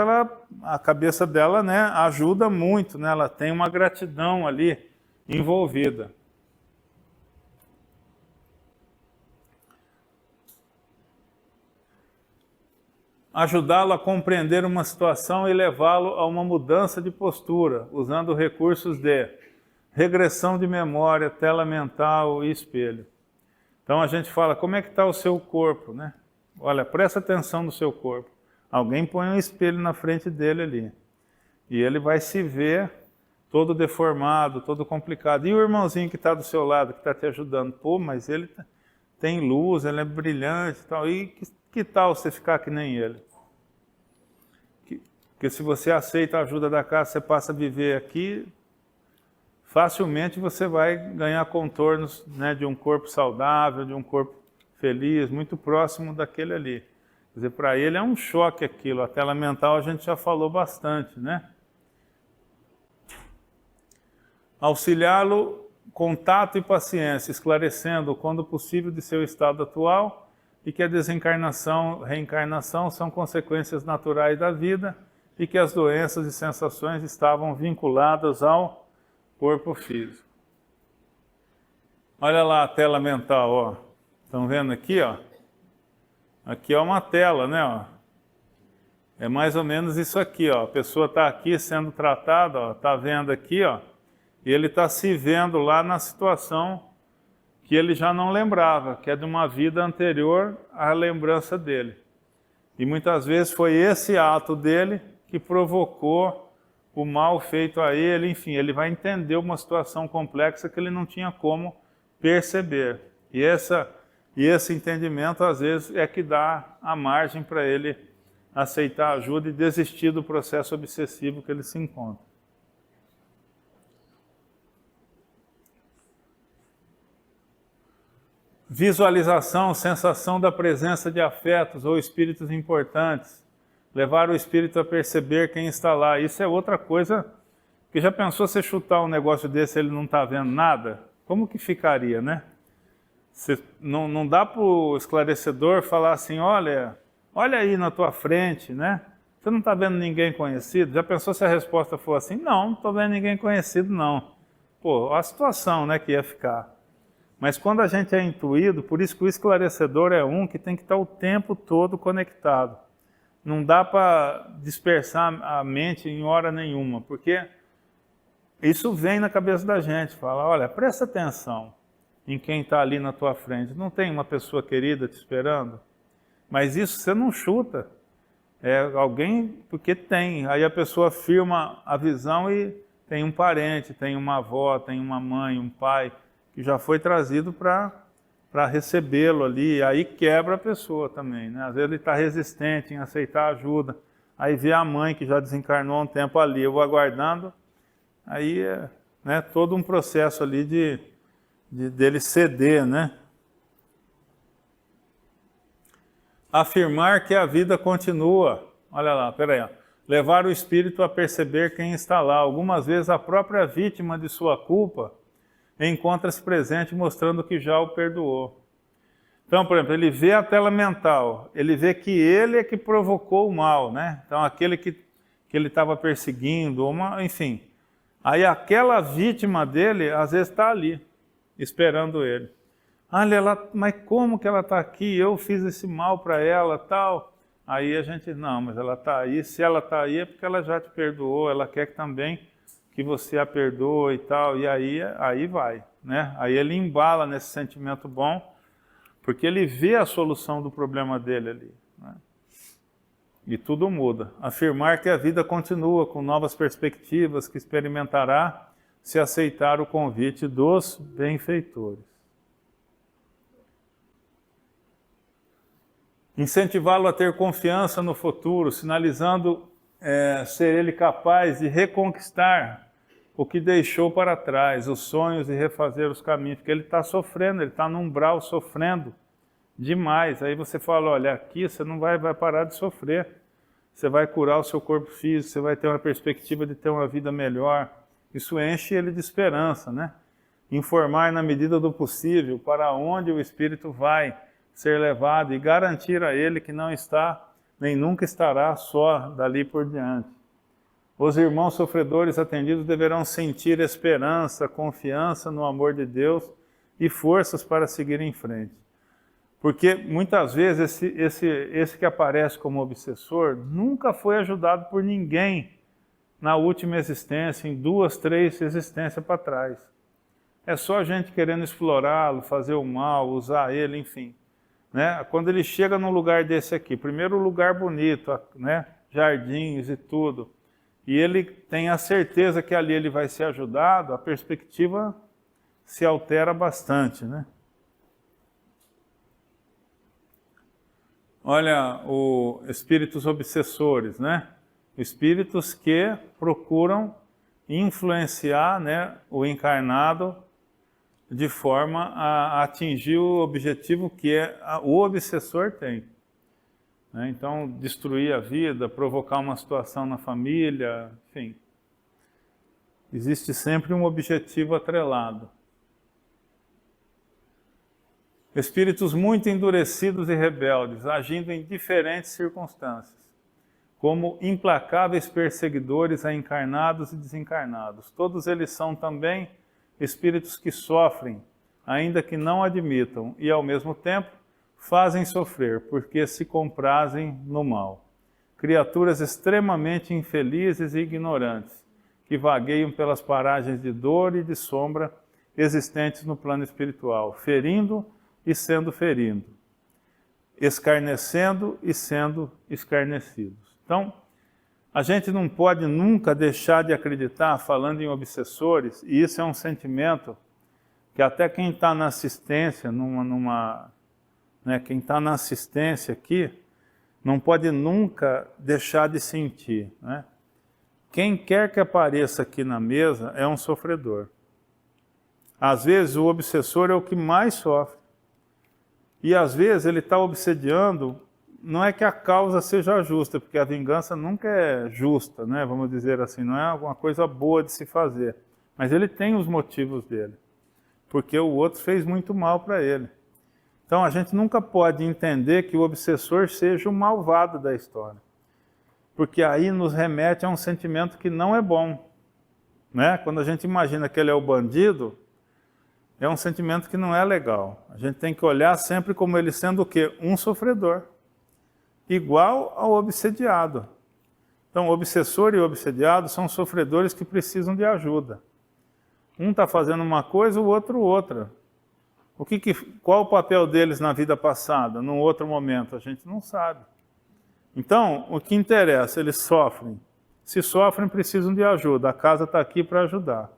a cabeça dela, né, ajuda muito, né? Ela tem uma gratidão ali envolvida. Ajudá-lo a compreender uma situação e levá-lo a uma mudança de postura, usando recursos de regressão de memória, tela mental e espelho. Então a gente fala, como é que está o seu corpo, né? Olha, presta atenção no seu corpo. Alguém põe um espelho na frente dele ali. E ele vai se ver todo deformado, todo complicado. E o irmãozinho que está do seu lado, que está te ajudando? Pô, mas ele tem luz, ele é brilhante e tal. E que tal você ficar que nem ele? Porque se você aceita a ajuda da casa, você passa a viver aqui, facilmente você vai ganhar contornos, né, de um corpo saudável, de um corpo feliz, muito próximo daquele ali. Quer dizer, para ele é um choque aquilo. A tela mental a gente já falou bastante, né? Auxiliá-lo com tato e paciência, esclarecendo, quando possível, de seu estado atual e que a desencarnação, reencarnação são consequências naturais da vida e que as doenças e sensações estavam vinculadas ao corpo físico. Olha lá a tela mental, ó. Estão vendo aqui, ó? Aqui é uma tela, né, ó? É mais ou menos isso aqui, ó. A pessoa está aqui sendo tratada, ó, está vendo aqui, ó, e ele está se vendo lá na situação que ele já não lembrava, que é de uma vida anterior à lembrança dele. E muitas vezes foi esse ato dele que provocou o mal feito a ele, enfim, ele vai entender uma situação complexa que ele não tinha como perceber. E esse entendimento, às vezes, é que dá a margem para ele aceitar ajuda e desistir do processo obsessivo que ele se encontra. Visualização, sensação da presença de afetos ou espíritos importantes. Levar o espírito a perceber quem está lá. Isso é outra coisa, que já pensou você chutar um negócio desse e ele não está vendo nada? Como que ficaria, né? Não dá para o esclarecedor falar assim, olha aí na tua frente, né? Você não está vendo ninguém conhecido? Já pensou se a resposta for assim? Não estou vendo ninguém conhecido, não. Pô, a situação, né, que ia ficar. Mas quando a gente é intuído, por isso que o esclarecedor é um que tem que estar o tempo todo conectado. Não dá para dispersar a mente em hora nenhuma, porque isso vem na cabeça da gente, fala, olha, presta atenção em quem está ali na tua frente. Não tem uma pessoa querida te esperando? Mas isso você não chuta. É alguém, porque tem. Aí a pessoa firma a visão e tem um parente, tem uma avó, tem uma mãe, um pai, que já foi trazido para recebê-lo ali, aí quebra a pessoa também, né? Às vezes ele está resistente em aceitar ajuda, aí vê a mãe que já desencarnou há um tempo ali, eu vou aguardando, aí é, né, todo um processo ali dele ceder, né? Afirmar que a vida continua, olha lá, peraí, ó. Levar o espírito a perceber quem está lá. Algumas vezes a própria vítima de sua culpa encontra-se presente mostrando que já o perdoou. Então, por exemplo, ele vê a tela mental, ele vê que ele é que provocou o mal, né? Então, aquele que ele estava perseguindo, enfim. Aí aquela vítima dele, às vezes, está ali, esperando ele. Mas como que ela está aqui? Eu fiz esse mal para ela, tal. Aí a gente, não, mas ela está aí. Se ela está aí é porque ela já te perdoou, ela quer também que você a perdoe e tal, e aí vai, né? Aí ele embala nesse sentimento bom, porque ele vê a solução do problema dele ali, né? E tudo muda. Afirmar que a vida continua com novas perspectivas que experimentará se aceitar o convite dos benfeitores. Incentivá-lo a ter confiança no futuro, sinalizando ser ele capaz de reconquistar o que deixou para trás, os sonhos e refazer os caminhos, porque ele está sofrendo, ele está num umbral sofrendo demais. Aí você fala, olha, aqui você não vai parar de sofrer, você vai curar o seu corpo físico, você vai ter uma perspectiva de ter uma vida melhor. Isso enche ele de esperança, né? Informar na medida do possível para onde o espírito vai ser levado e garantir a ele que não está, nem nunca estará só dali por diante. Os irmãos sofredores atendidos deverão sentir esperança, confiança no amor de Deus e forças para seguir em frente. Porque muitas vezes esse que aparece como obsessor nunca foi ajudado por ninguém na última existência, em 2, 3 existências para trás. É só a gente querendo explorá-lo, fazer o mal, usar ele, enfim. Né? Quando ele chega num lugar desse aqui, primeiro lugar bonito, né? Jardins e tudo, e ele tem a certeza que ali ele vai ser ajudado, a perspectiva se altera bastante, né? Olha, espíritos obsessores, né? Espíritos que procuram influenciar, né, o encarnado de forma a atingir o objetivo que o obsessor tem. Né? Então, destruir a vida, provocar uma situação na família, enfim. Existe sempre um objetivo atrelado. Espíritos muito endurecidos e rebeldes, agindo em diferentes circunstâncias, como implacáveis perseguidores a encarnados e desencarnados. Todos eles são também espíritos que sofrem, ainda que não admitam, e ao mesmo tempo fazem sofrer, porque se comprazem no mal. Criaturas extremamente infelizes e ignorantes, que vagueiam pelas paragens de dor e de sombra existentes no plano espiritual, ferindo e sendo ferindo, escarnecendo e sendo escarnecidos. Então, a gente não pode nunca deixar de acreditar, falando em obsessores, e isso é um sentimento que até quem está na assistência, quem está na assistência aqui, não pode nunca deixar de sentir. Né? Quem quer que apareça aqui na mesa é um sofredor. Às vezes o obsessor é o que mais sofre. E às vezes ele está obsediando, não é que a causa seja justa, porque a vingança nunca é justa, né? Vamos dizer assim, não é alguma coisa boa de se fazer. Mas ele tem os motivos dele, porque o outro fez muito mal para ele. Então a gente nunca pode entender que o obsessor seja o malvado da história, porque aí nos remete a um sentimento que não é bom. Né? Quando a gente imagina que ele é o bandido, é um sentimento que não é legal. A gente tem que olhar sempre como ele sendo o quê? Um sofredor, igual ao obsediado. Então, o obsessor e o obsediado são sofredores que precisam de ajuda. Um está fazendo uma coisa, o outro outra. Qual o papel deles na vida passada, num outro momento? A gente não sabe. Então, o que interessa, eles sofrem. Se sofrem, precisam de ajuda. A casa está aqui para ajudar.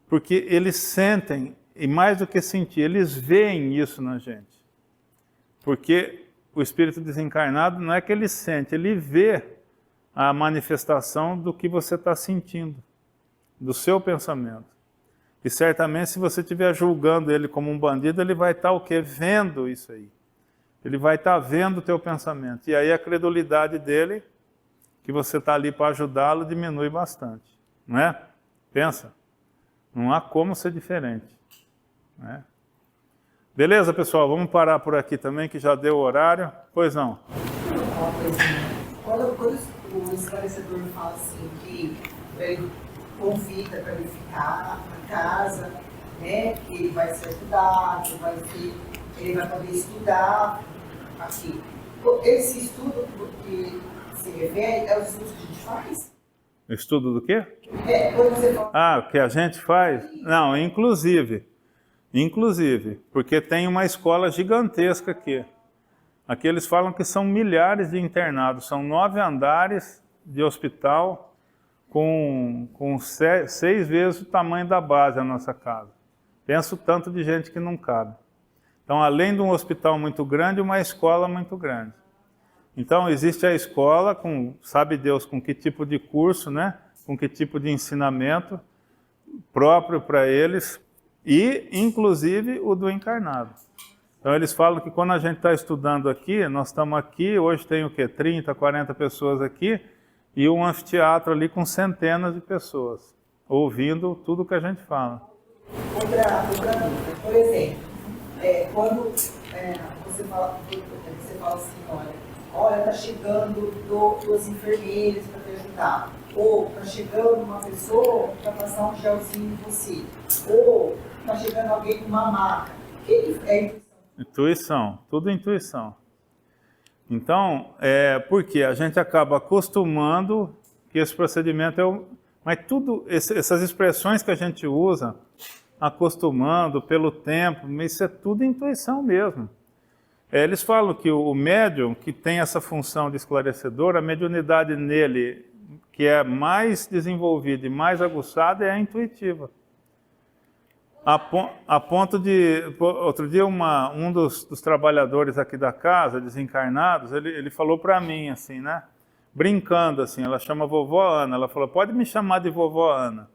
Porque eles sentem, e mais do que sentir, eles veem isso na gente. Porque o espírito desencarnado não é que ele sente, ele vê a manifestação do que você está sentindo, do seu pensamento. E certamente se você estiver julgando ele como um bandido, ele vai estar o quê? Vendo isso aí. Ele vai estar vendo o teu pensamento. E aí a credulidade dele, que você está ali para ajudá-lo, diminui bastante. Não é? Pensa. Não há como ser diferente. Né? Beleza, pessoal? Vamos parar por aqui também, que já deu o horário. Pois não.
Uma coisinha. Quando o esclarecedor fala assim, que ele convida para ele ficar na casa, né, que ele vai ser ajudado, ele vai poder estudar aqui. Esse estudo que se refere é o estudo que a gente faz?
Estudo do quê?
Quando você fala...
O que a gente faz? Não, inclusive, porque tem uma escola gigantesca aqui. Aqui eles falam que são milhares de internados, são 9 andares de hospital com 6 vezes o tamanho da base da nossa casa. Pensa o tanto de gente que não cabe. Então, além de um hospital muito grande, uma escola muito grande. Então, existe a escola, sabe Deus com que tipo de curso, né? Com que tipo de ensinamento próprio para eles, e, inclusive, o do encarnado. Então, eles falam que quando a gente está estudando aqui, nós estamos aqui, hoje tem o quê? 30, 40 pessoas aqui, e um anfiteatro ali com centenas de pessoas, ouvindo tudo que a gente fala.
Outra dúvida, por exemplo, quando você fala assim, olha, está chegando 2 enfermeiras para te ajudar, ou está chegando uma pessoa para passar um gelzinho em você, ou está chegando alguém com uma maca. O que é intuição?
Intuição, tudo intuição. Então, porque a gente acaba acostumando que esse procedimento mas essas expressões que a gente usa, acostumando pelo tempo, isso é tudo intuição mesmo. Eles falam que o médium que tem essa função de esclarecedor, a mediunidade nele que é mais desenvolvida e mais aguçada é a intuitiva. A ponto de, outro dia, um dos trabalhadores aqui da casa, desencarnados, ele falou para mim assim, né? Brincando assim, ela chama vovó Ana, ela falou, pode me chamar de vovó Ana.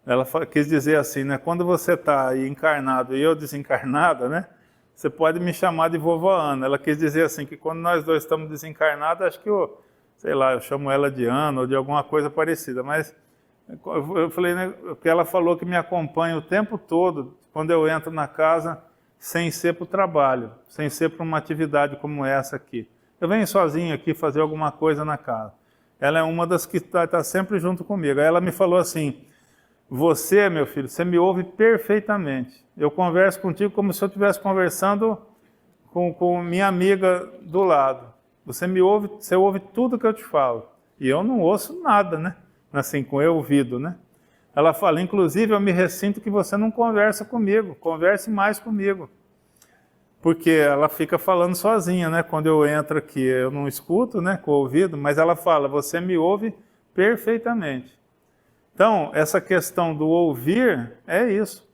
Ela quis dizer assim, né? Quando você está aí encarnado e eu desencarnada, né? Você pode me chamar de vovó Ana. Ela quis dizer assim, que quando nós dois estamos desencarnados, acho que eu chamo ela de Ana ou de alguma coisa parecida, mas eu falei, né, que ela falou que me acompanha o tempo todo, quando eu entro na casa, sem ser para o trabalho, sem ser para uma atividade como essa aqui. Eu venho sozinho aqui fazer alguma coisa na casa. Ela é uma das que está sempre junto comigo. Aí ela me falou assim, você, meu filho, você me ouve perfeitamente. Eu converso contigo como se eu estivesse conversando com minha amiga do lado. Você me ouve, você ouve tudo que eu te falo. E eu não ouço nada, né? Assim, com o ouvido, né? Ela fala, inclusive, eu me ressinto que você não conversa comigo, converse mais comigo. Porque ela fica falando sozinha, né? Quando eu entro aqui, eu não escuto, né? Com o ouvido, mas ela fala, você me ouve perfeitamente. Então, essa questão do ouvir é isso.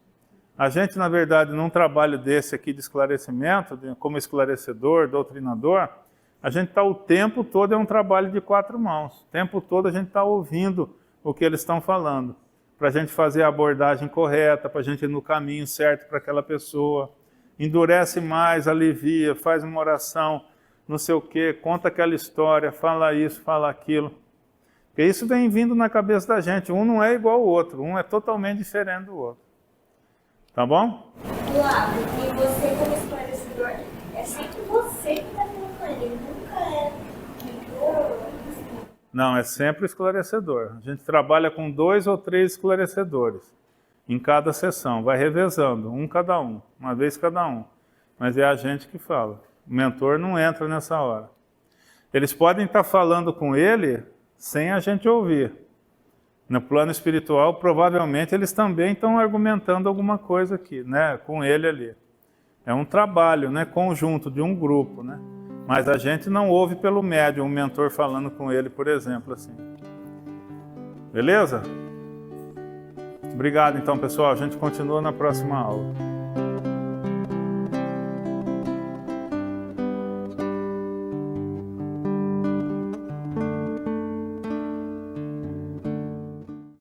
A gente, na verdade, num trabalho desse aqui de esclarecimento, como esclarecedor, doutrinador, a gente está o tempo todo, é um trabalho de 4 mãos. O tempo todo a gente está ouvindo o que eles estão falando, para a gente fazer a abordagem correta, para a gente ir no caminho certo para aquela pessoa. Endurece mais, alivia, faz uma oração, não sei o quê, conta aquela história, fala isso, fala aquilo. Porque isso vem vindo na cabeça da gente. Um não é igual ao outro, um é totalmente diferente do outro. Tá bom?
Claro, e você como esclarecedor, é sempre você que está colocando, ele nunca é mentor.
Não, é sempre esclarecedor. A gente trabalha com 2 ou 3 esclarecedores em cada sessão, vai revezando, cada um, uma vez cada um. Mas é a gente que fala. O mentor não entra nessa hora. Eles podem estar falando com ele sem a gente ouvir. No plano espiritual, provavelmente, eles também estão argumentando alguma coisa aqui, né, com ele ali. É um trabalho, né, conjunto de um grupo, né? Mas a gente não ouve pelo médium, um mentor falando com ele, por exemplo, assim. Beleza? Obrigado, então, pessoal. A gente continua na próxima aula.